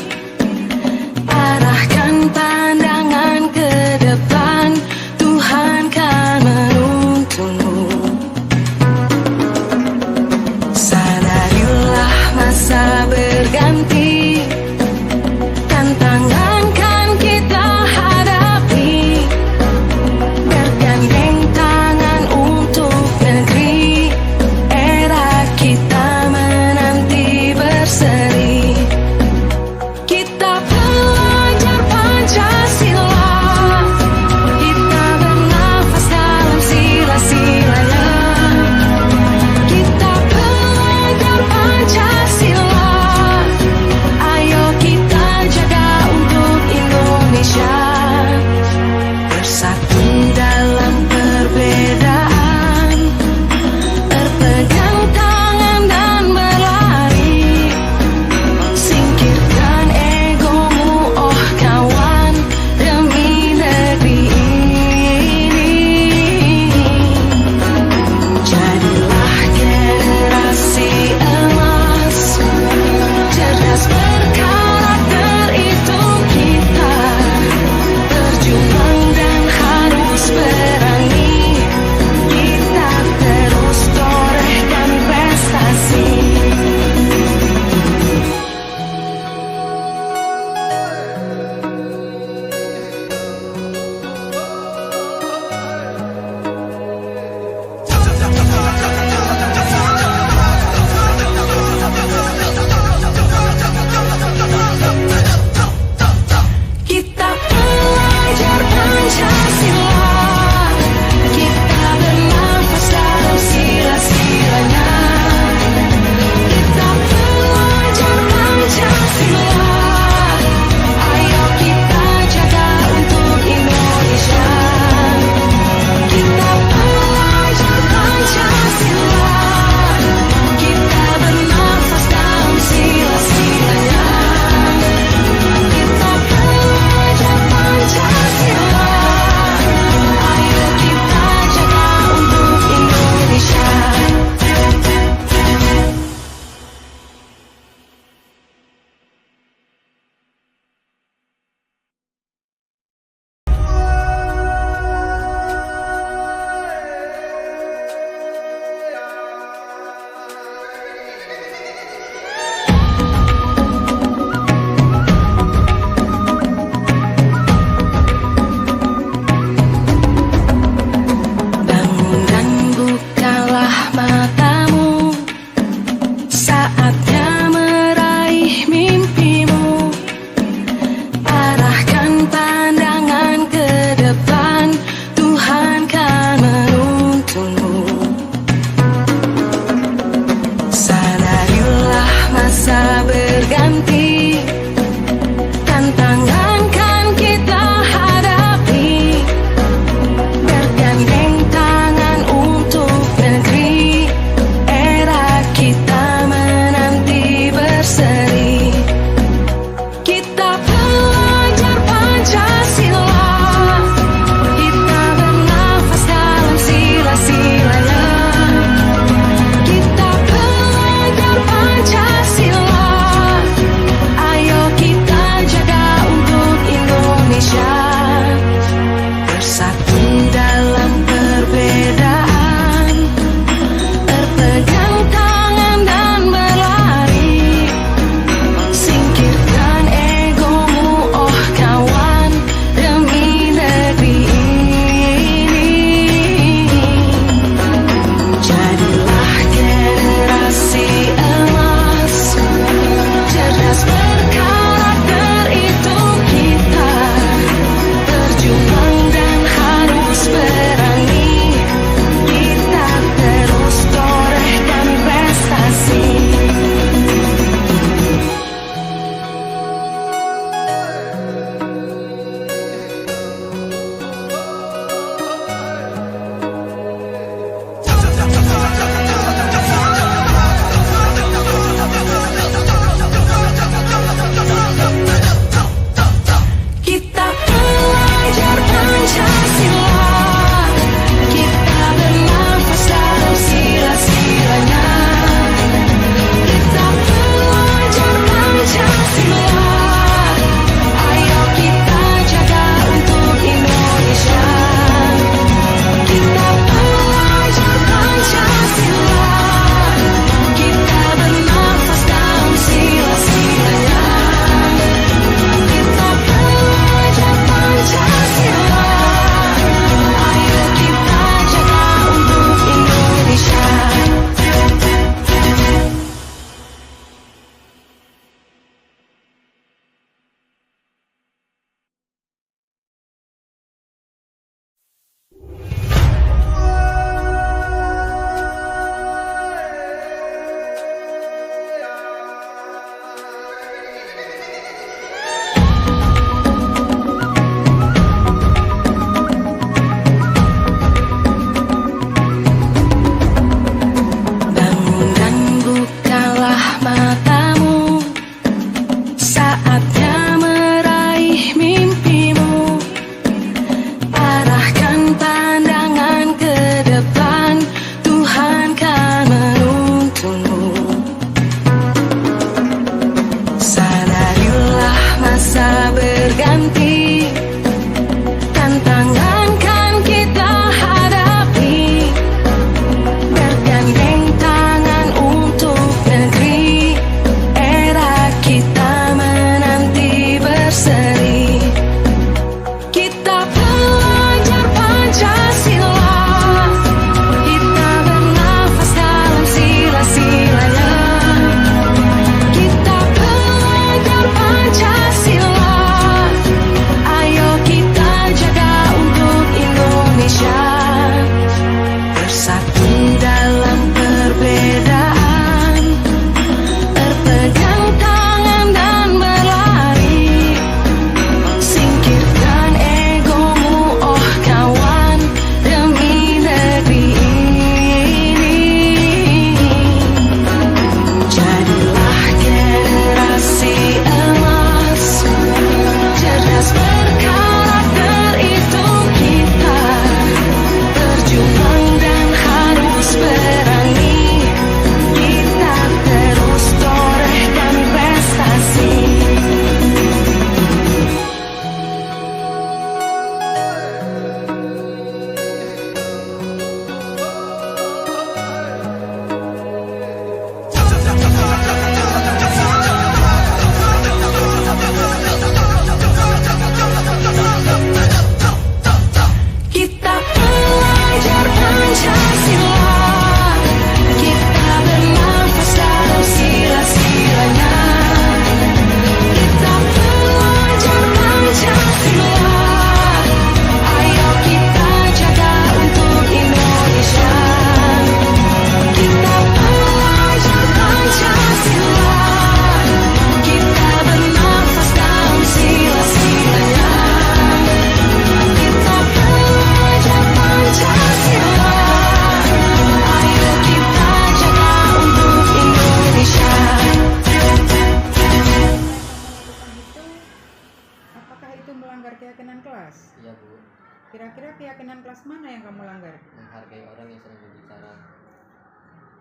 melanggar keyakinan kelas? Iya Bu, Kira-kira keyakinan kelas mana yang kamu langgar? menghargai orang yang sedang berbicara.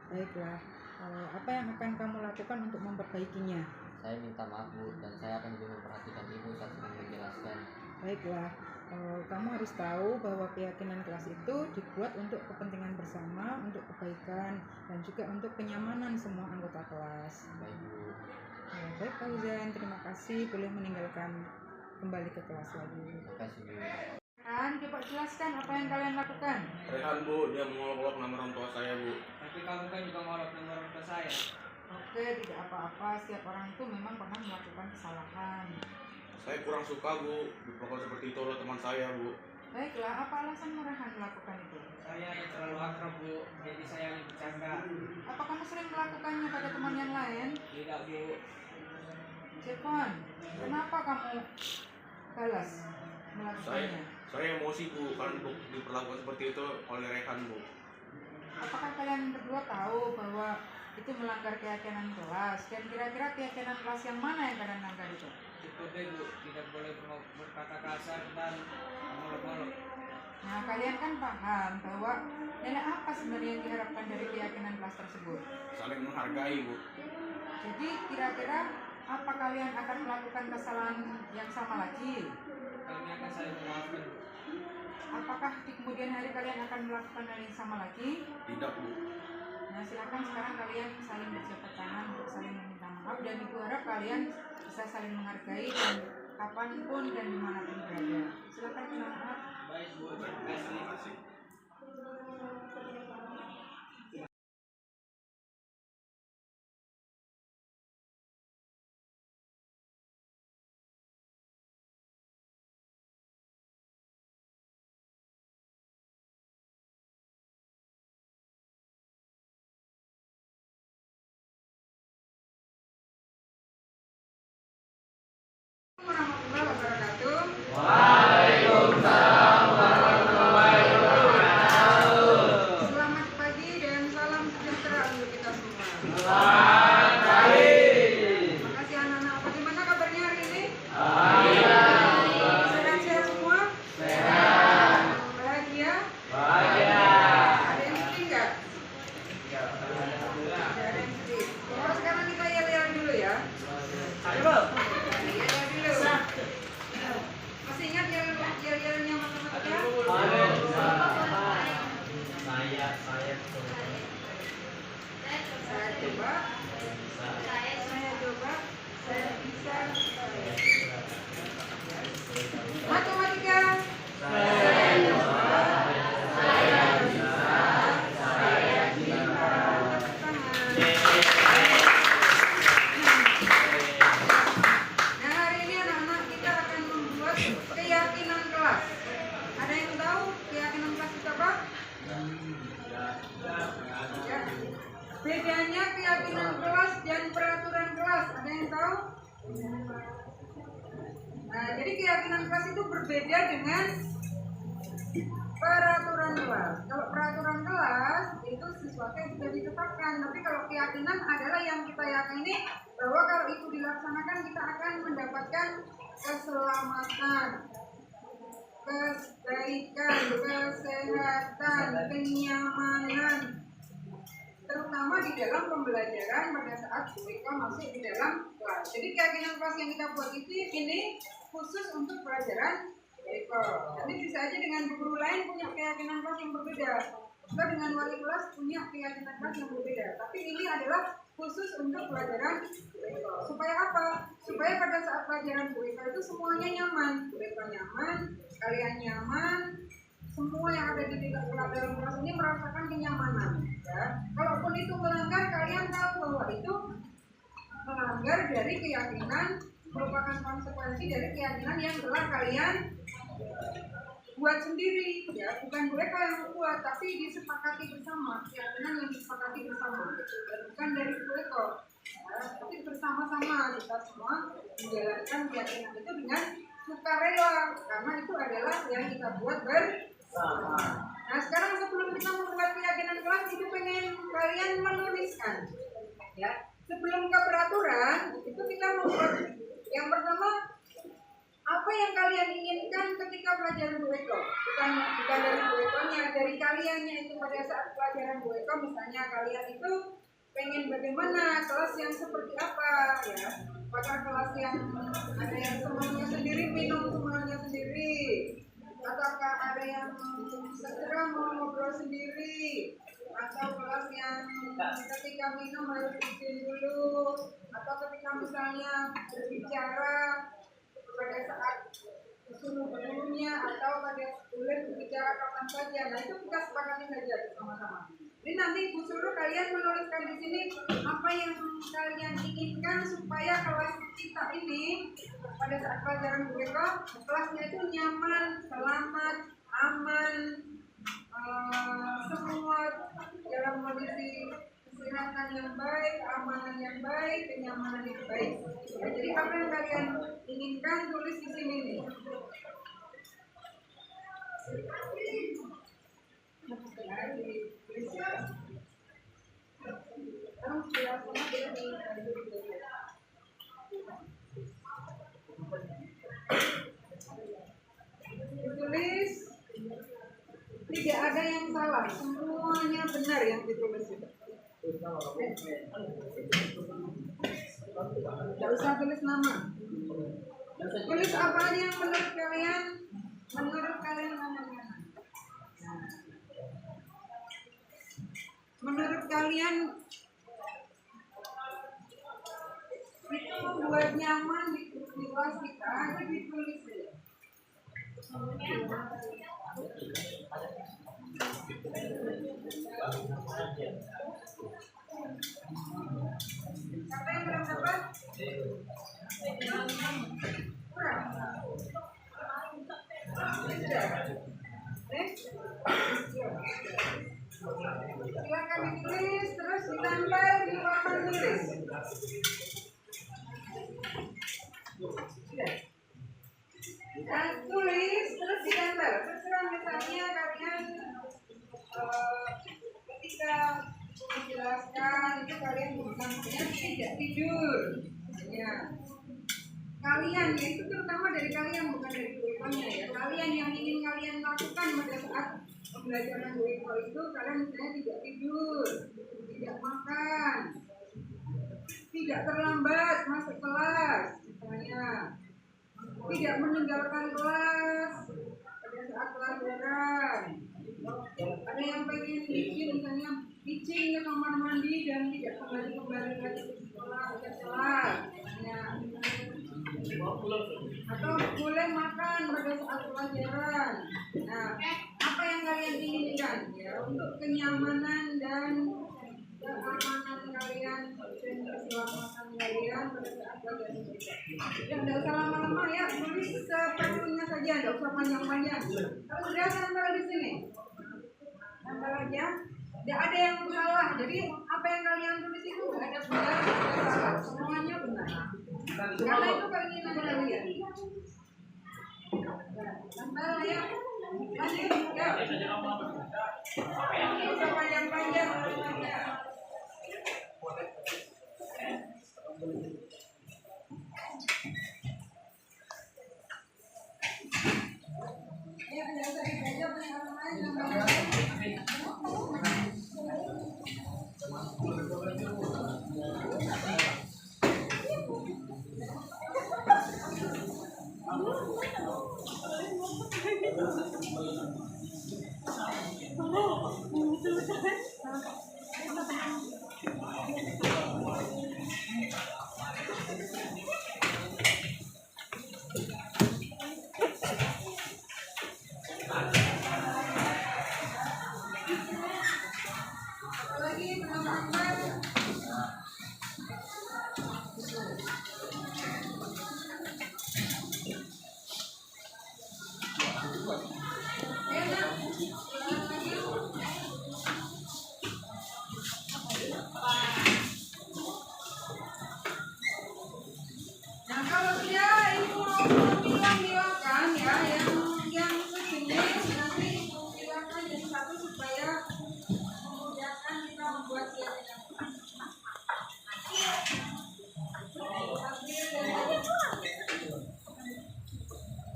Baiklah, apa yang akan kamu lakukan untuk memperbaikinya? Saya minta maaf Bu, dan saya akan lebih memperhatikan Ibu saat sedang menjelaskan. Baiklah, kamu harus tahu bahwa keyakinan kelas itu dibuat untuk kepentingan bersama, untuk kebaikan, dan juga untuk kenyamanan semua anggota kelas. Baik Bu. Baik Pak Uzan, terima kasih, boleh meninggalkan kembali ke kelas lagi. Terima kasih Bu. Kan, coba jelaskan apa yang kalian lakukan. Rehan Bu, dia mengolok-olok nama orang tua saya Bu. Tapi kamu kan juga ngolok nama orang tua saya. Oke, tidak apa-apa, setiap orang itu memang pernah melakukan kesalahan. Saya kurang suka Bu, dipukul seperti itu oleh teman saya Bu. Baiklah, apa alasan Rehan melakukan itu? Saya yang terlalu akrab Bu, jadi saya yang bercanda. Apa kamu sering melakukannya pada teman yang lain? Tidak Bu. Jepon, kenapa kamu balas melakukannya? Saya emosi Bu, kan diperlakukan seperti itu oleh Rehan Bu. Apakah kalian berdua tahu bahwa itu melanggar keyakinan kelas? Dan kira-kira keyakinan kelas yang mana yang kalian langgar itu? Cukup deh Bu, tidak boleh berkata kasar dan ngolok-ngolok. Nah, kalian kan paham bahwa nilai apa sebenarnya yang diharapkan dari keyakinan kelas tersebut? Saling menghargai Bu. Jadi kira-kira apa kalian akan melakukan kesalahan yang sama lagi? Kami akan saling memaafkan Bu. Apakah di kemudian hari kalian akan melakukan hal yang sama lagi? Tidak Bu. Nah, silakan sekarang kalian saling berjabat tangan untuk saling meminta maaf, dan ibu harap kalian bisa saling menghargai dan kapanpun dan dimanapun berada. Silakan minta maaf. Baik Bu, terima kasih. Warahmatullahi wabarakatuh. Selamat pagi dan salam sejahtera untuk kita semua. Terima kasih anak-anak. Bagaimana kabarnya hari ini? Sehat-sehat semua? Bahagia? Ada yang sedih nggak? Tidak ada yang sedih. Oh, sekarang kita yel-yel dulu ya. Yel-yel dulu. Masih ingat yel-yelnya matematika? Saya coba. Saya bisa. Matematika. Nah, hari ini anak-anak kita akan membuat keyakinan kelas. Ada yang tahu keyakinan kelas itu apa? Ya. Bedanya keyakinan kelas dan peraturan kelas. Ada yang tahu? Nah, jadi keyakinan kelas itu berbeda dengan peraturan kelas. Kalau peraturan kelas itu sesuatu yang sudah ditetapkan, tapi kalau keyakinan adalah yang kita yakini bahwa kalau itu dilaksanakan kita akan mendapatkan keselamatan, kebaikan, kesehatan, kenyamanan, terutama di dalam pembelajaran pada saat mereka masuk di dalam kelas. Jadi keyakinan kelas yang kita buat ini khusus untuk pelajaran BK. Nanti bisa aja dengan guru lain punya keyakinan kelas yang berbeda, juga dengan wali kelas punya keyakinan kelas yang berbeda. Tapi ini adalah khusus untuk pelajaran BK. Supaya apa? Supaya pada saat pelajaran BK itu semuanya nyaman, mereka nyaman, kalian nyaman, semua yang ada di dalam kelas ini merasakan kenyamanan. Ya. Kalaupun itu melanggar, kalian tahu bahwa itu melanggar dari keyakinan, merupakan konsekuensi dari keyakinan yang telah kalian buat sendiri, ya, bukan mereka yang membuat, tapi disepakati bersama, keyakinan yang disepakati bersama, bukan dari mereka, ya, tapi bersama-sama kita semua menjalankan keyakinan itu dengan sukarela, karena itu adalah yang kita buat bersama. Nah, sekarang sebelum kita membuat keyakinan kelas, itu pengen kalian menuliskan, ya, sebelum ke peraturan itu kita membuat yang pertama, apa yang kalian ingin pelajaran Bu Eko, bukan dari Bu Ekonya, dari kaliannya itu pada saat pelajaran Bu Eko, misalnya kalian itu pengen bagaimana, kelas yang seperti apa ya, apakah kelas yang ada yang semuanya sendiri minum semuanya sendiri, ataukah ada yang segera mau ngobrol sendiri, atau kelas yang ketika minum harus izin dulu, atau ketika misalnya berbicara pada saat gurunya atau pada boleh berbicara kapan saja. Nah itu kita sepakati saja sama-sama. Jadi nanti Bu suruh kalian menuliskan di sini apa yang kalian inginkan supaya kelas kita ini pada saat pelajaran Bu Eko, kelasnya itu nyaman, selamat, aman, semua dalam kondisi kesehatan yang baik, keamanan yang baik, kenyamanan yang baik. Ya, jadi apa yang kalian inginkan tulis di sini nih. Ditulis, tidak ada yang salah, semuanya benar yang ditulis itu. Tidak usah tulis nama. Tulis apa aja yang menurut kalian namanya. Menurut kalian itu membuat nyaman di kelas kita, itu ditulis ya. Siapa yang belum dapat? Kurang. Silakan ditulis, terus ditambah di papan tulis. Dan tulis, terus ditambah. Terserah misalnya kalian ketika menjelaskan itu kalian maksudnya tidak tidur. Ya. Kalian ya itu terutama dari kalian bukan dari kuliahnya ya. Kalian yang ingin kalian lakukan pada saat pembelajaran WIPO itu kalian misalnya tidak tidur, tidak makan, tidak terlambat masuk kelas, misalnya tidak meninggalkan kelas pada saat pelajaran. Ada yang pengen izin misalnya izin ke kamar mandi dan tidak kembali lagi ke sekolah ke kelas, atau boleh makan pada saat pelajaran. Nah, apa yang kalian inginkan ya untuk kenyamanan dan keamanan kalian dan keselamatan kalian pada saat pelajaran. Ya, tidak usah lama-lama ya, tulis seperlunya saja, tidak usah panjang-panjang. Kalau sudah sampai di sini, sampai aja. Tidak ada yang salah. Jadi apa yang kalian tulis itu tidak ada benar, tidak ada salah. Semuanya benar. Karena itu keinginan kalian. Sampai ya. Lanjut ya. Tidak usah panjang-panjang. Ya, tidak usah dibaca banyak-banyak. Nah kalau dia ibu mau bilang ya yang sejenis nanti silakan jadi satu supaya memudahkan kita membuat siapnya.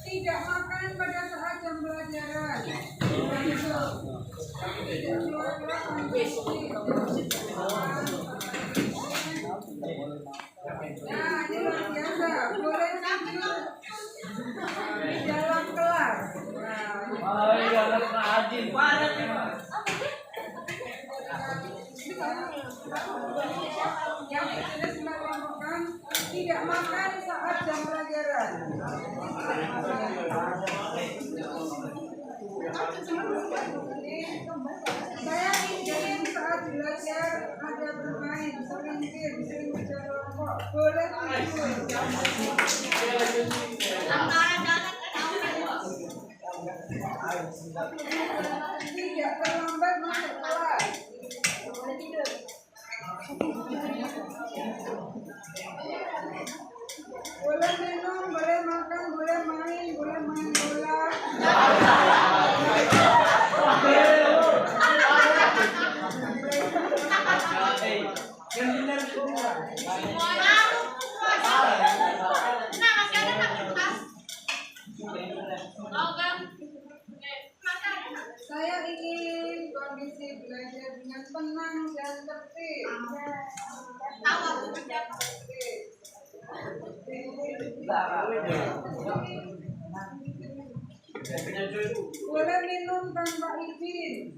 Tidak makan pada saat jam pelajaran. Tidak keluar-keluar Nah, ini luar biasa. Boleh tidur di dalam kelas. Yang sudah sudah melakukan tidak makan saat jam pelajaran. Saya ingin saat belajar ada bermain, sering bicara kelompok, boleh tidur. Tidak terlambat masuk kelas. Boleh minum, boleh makan, boleh main bola. Saya ingin kondisi belajar dengan tenang dan tertib. Boleh minum tanpa izin.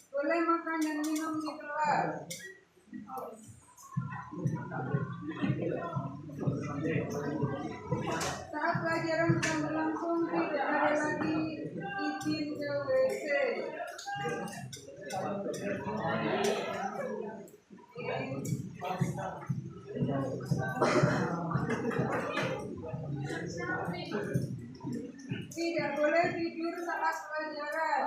Boleh makan dan minum di kelas. Saat pelajaran sedang berlangsung tidak ada lagi izin ke WC. Tidak boleh tidur saat pelajaran.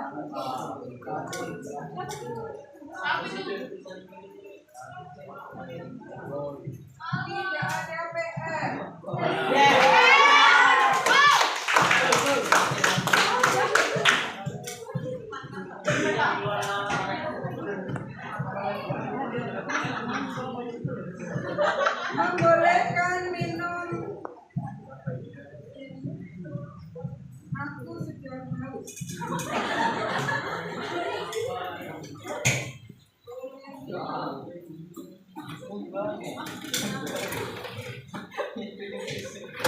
Tidak ada PR. Membolehkan minum. Aku sudah tahu.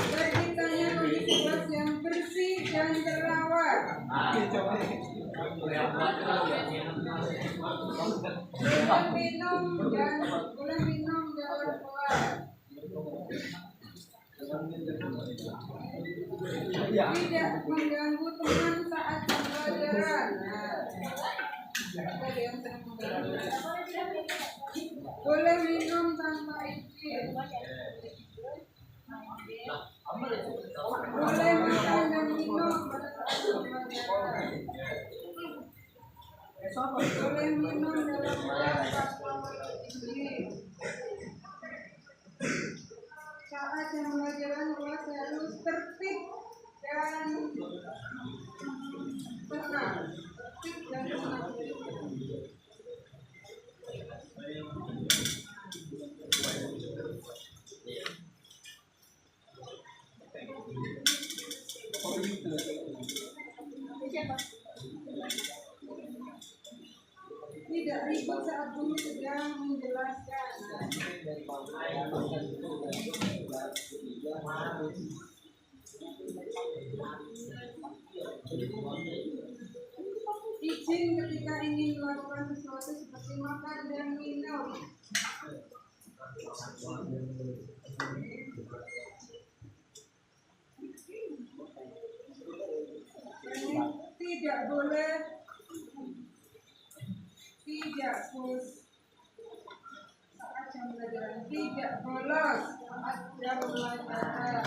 Terciptanya kondisi kelas yang bersih dan terawat. Boleh minum dalam kelas. Tidak mengganggu teman saat pelajaran. Boleh minum tanpa izin. Boleh makan dan minum pada saat pelajaran. Boleh minum dalam kelas tanpa izin. Saat yang pelajaran kelas harus tertib dan tenang. Tidak ribut saat guru sedang menjelaskan. Izin ketika ingin melakukan sesuatu seperti makan dan minum. Tidak boleh saat jam pelajaran, tidak bolos saat jam pelajaran.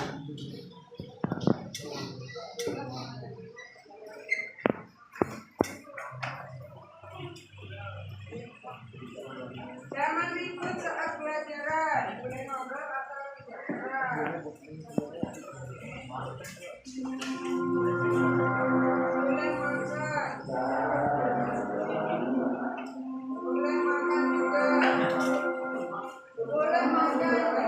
Jangan ribut saat pelajaran, boleh ngobrol atau tidak keras. Boleh makan. Boleh makan juga. Boleh makan.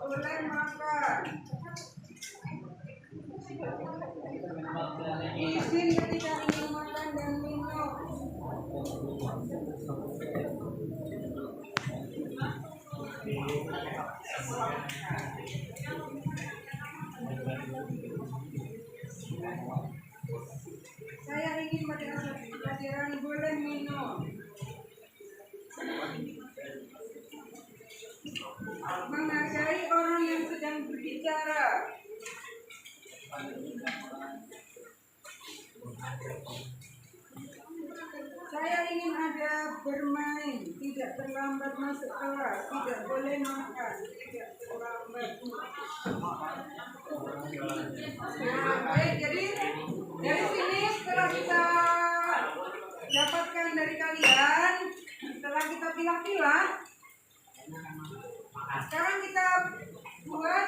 Boleh makan. Izin ketika ingin makan dan minum. Saya ingin pelajaran boleh minum. Menghargai orang yang sedang berbicara. Saya ingin ada bermain, tidak terlambat masuk kelas, tidak boleh makan, tidak terlambat. Nah, baik, jadi dari sini setelah kita dapatkan dari kalian, setelah kita pilah-pilah, sekarang kita buat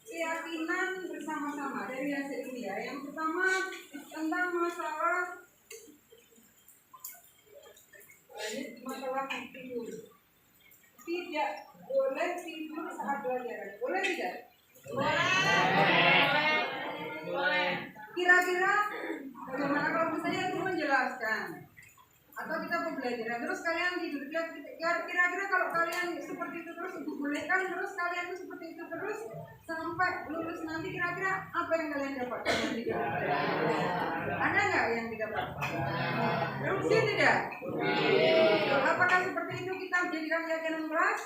keyakinan bersama-sama dari hasil ini ya. Yang pertama tentang masalah tidur. Tidak boleh tidur saat pelajaran. Boleh tidak? Boleh. Kira-kira bagaimana kalau misalnya itu menjelaskan atau kita pembelajaran terus kalian tidur? Kira-kira kalau kalian seperti itu terus dibolehkan terus kalian itu seperti itu terus sampai lulus nanti, kira-kira apa yang kalian dapatkan? Ada nggak yang didapat? Rugi tidak? Apakah seperti itu kita jadikan keyakinan kelas?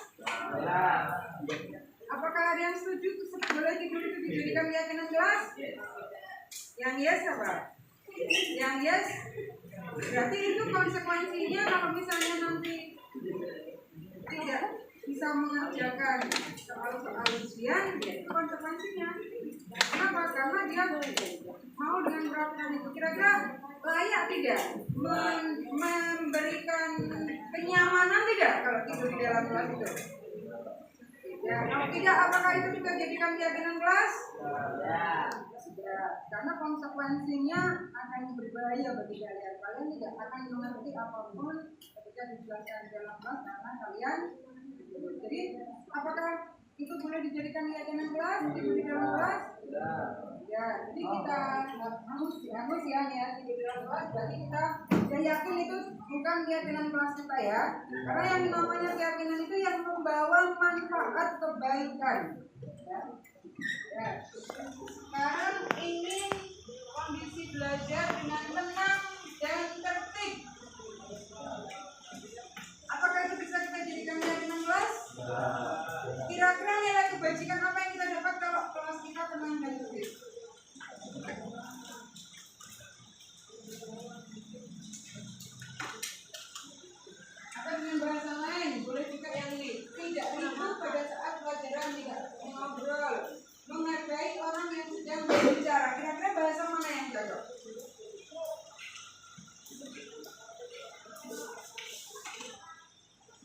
Apakah ada yang setuju boleh tidur itu dijadikan keyakinan kelas? Yang yes apa? Yang yes? Berarti itu konsekuensinya kalau misalnya nanti tidak bisa mengerjakan soal-soal ujian, itu konsekuensinya. Kenapa? Karena dia mau dengan peraturan itu. Kira-kira layak tidak memberikan kenyamanan tidak kalau tidur di dalam kelas itu? Ya, kalau tidak, apakah itu juga jadikan keyakinan kelas? Ya, karena konsekuensinya akan berbahaya bagi kalian. Kalian tidak akan mengerti apapun ketika dijelaskan dalam kelas karena kalian. Jadi, apakah itu boleh dijadikan keyakinan kelas? Tidur di dalam kelas? Ya, jadi kita harus ya tidur di dalam kelas. Berarti kita yakin itu bukan keyakinan kelas kita ya. Karena yang namanya keyakinan itu yang membawa manfaat kebaikan. Ya. Sekarang ingin kondisi belajar dengan tenang dan tertib. Apakah itu bisa kita jadikan keyakinan kelas? Kira-kira nilai kebajikan apa yang kita dapat kalau kelas kita tenang dan tertib? Atau dengan bahasa lain, boleh juga yang ini. Tidak ribut pada saat pelajaran, tidak ngobrol, menghargai orang yang sedang berbicara. Kira-kira bahasa mana yang cocok?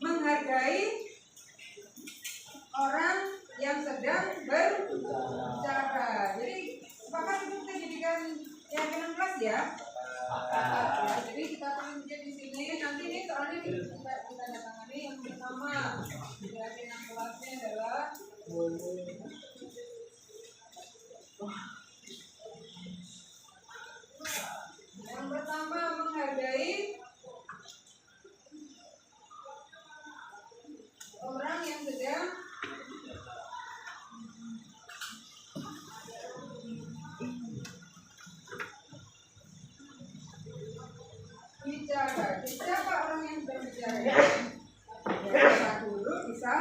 Menghargai orang yang sedang berbicara. Jadi sepakat itu kita jadikan keyakinan kelas ya. Ya, jadi kita akan di sini nanti ini soalnya kita tangani yang pertama keyakinan kelasnya adalah yang pertama menghargai orang yang sedang bicara. Siapa orang yang sedang bicara? Bisa guru, bisa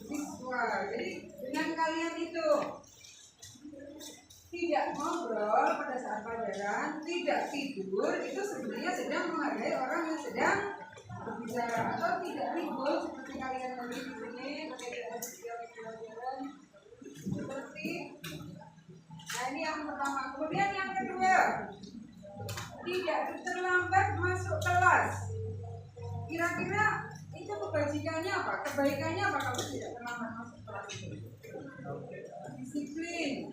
siswa. Jadi dengan kalian itu tidak ngobrol pada saat pelajaran, tidak tidur, itu sebenarnya sedang menghargai orang yang sedang berbicara. Atau tidak ribut seperti kalian tadi di sini, tidak pelajaran seperti. Nah ini yang pertama. Kemudian yang kedua, tidak terlambat masuk kelas. Kira-kira itu kebajikannya apa? Kebaikannya apa kalau tidak terlambat masuk kelas? Disiplin.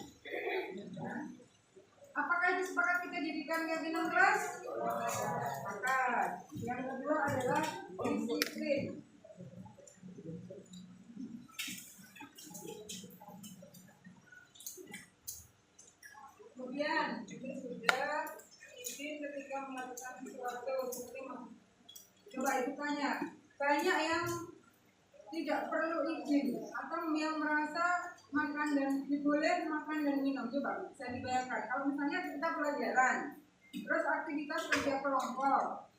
Apakah itu sepakat kita jadi jadikan keyakinan kelas? Sepakat. Yang kedua adalah disiplin. Kemudian ini sudah izin ketika melakukan sesuatu. Coba ibu tanya, banyak yang tidak perlu izin atau yang merasa makan dan diboleh makan dan minum. Coba bisa dibayangkan kalau misalnya kita pelajaran, terus aktivitas kerja kelompok,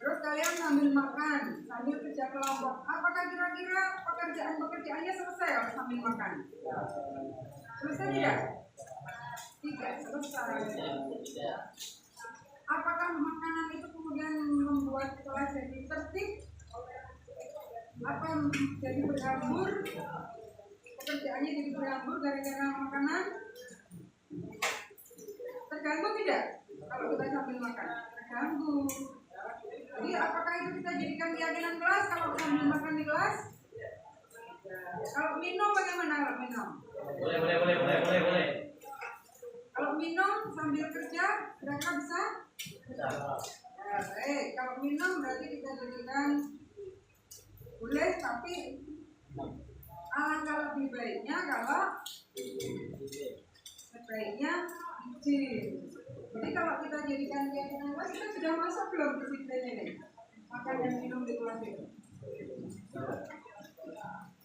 terus kalian sambil makan, sambil kerja kelompok, apakah kira-kira pekerjaannya selesai sambil makan? Selesai tidak? Tidak selesai. Apakah makanan itu kemudian membuat kelas jadi tertib? Apa jadi berhambur? Pekerjaannya jadi berhambur gara-gara makanan? Terganggu tidak? Kalau kita sambil makan, terganggu. Jadi apakah itu kita jadikan keyakinan kelas kalau sambil makan di kelas? Kalau minum bagaimana kalau minum? Boleh. Kalau minum sambil kerja, kira-kira bisa? Baik, kalau minum berarti kita jadikan boleh, tapi alangkah lebih baiknya kalau sebaiknya izin. Jadi kalau kita jadikan keyakinan kelas, kita sudah masuk belum disiplinnya nih? Makan dan minum di kelas itu.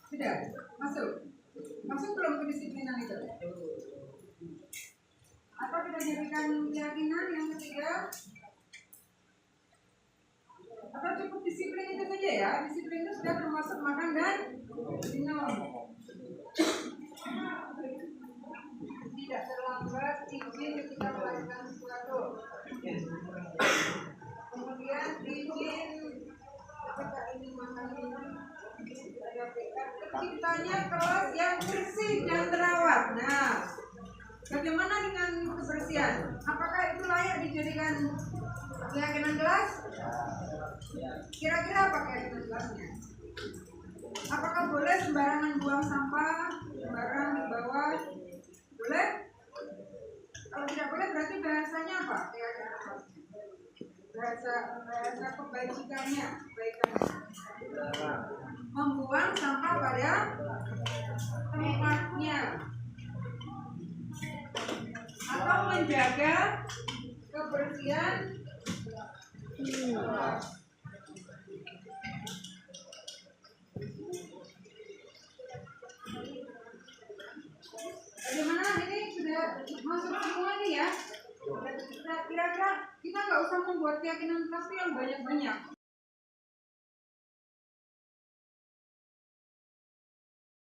Sudah masuk. Masuk belum kedisiplinan itu? Atau kita jadikan keyakinan yang ketiga? Atau cukup disiplin itu saja ya? Disiplin itu sudah termasuk makan dan minum. Tidak terlambat izin ketika melakukan sesuatu. Kemudian izin ketika ingin makan minum. Terciptanya kelas yang bersih dan terawat. Nah, bagaimana dengan kebersihan? Apakah itu layak dijadikan keyakinan kelas? Kira-kira apa keyakinan kelasnya? Apakah boleh sembarangan buang sampah, sembarang di bawah? Boleh? Kalau tidak boleh berarti bahasanya apa? Keyakinan kelasnya? Bahasa kebajikannya, kebaikannya. Membuang sampah pada tempatnya. Atau menjaga kebersihan bagaimana ini sudah masuk semua nih ya. Kira-kira kita nggak usah membuat keyakinan pasti yang banyak-banyak.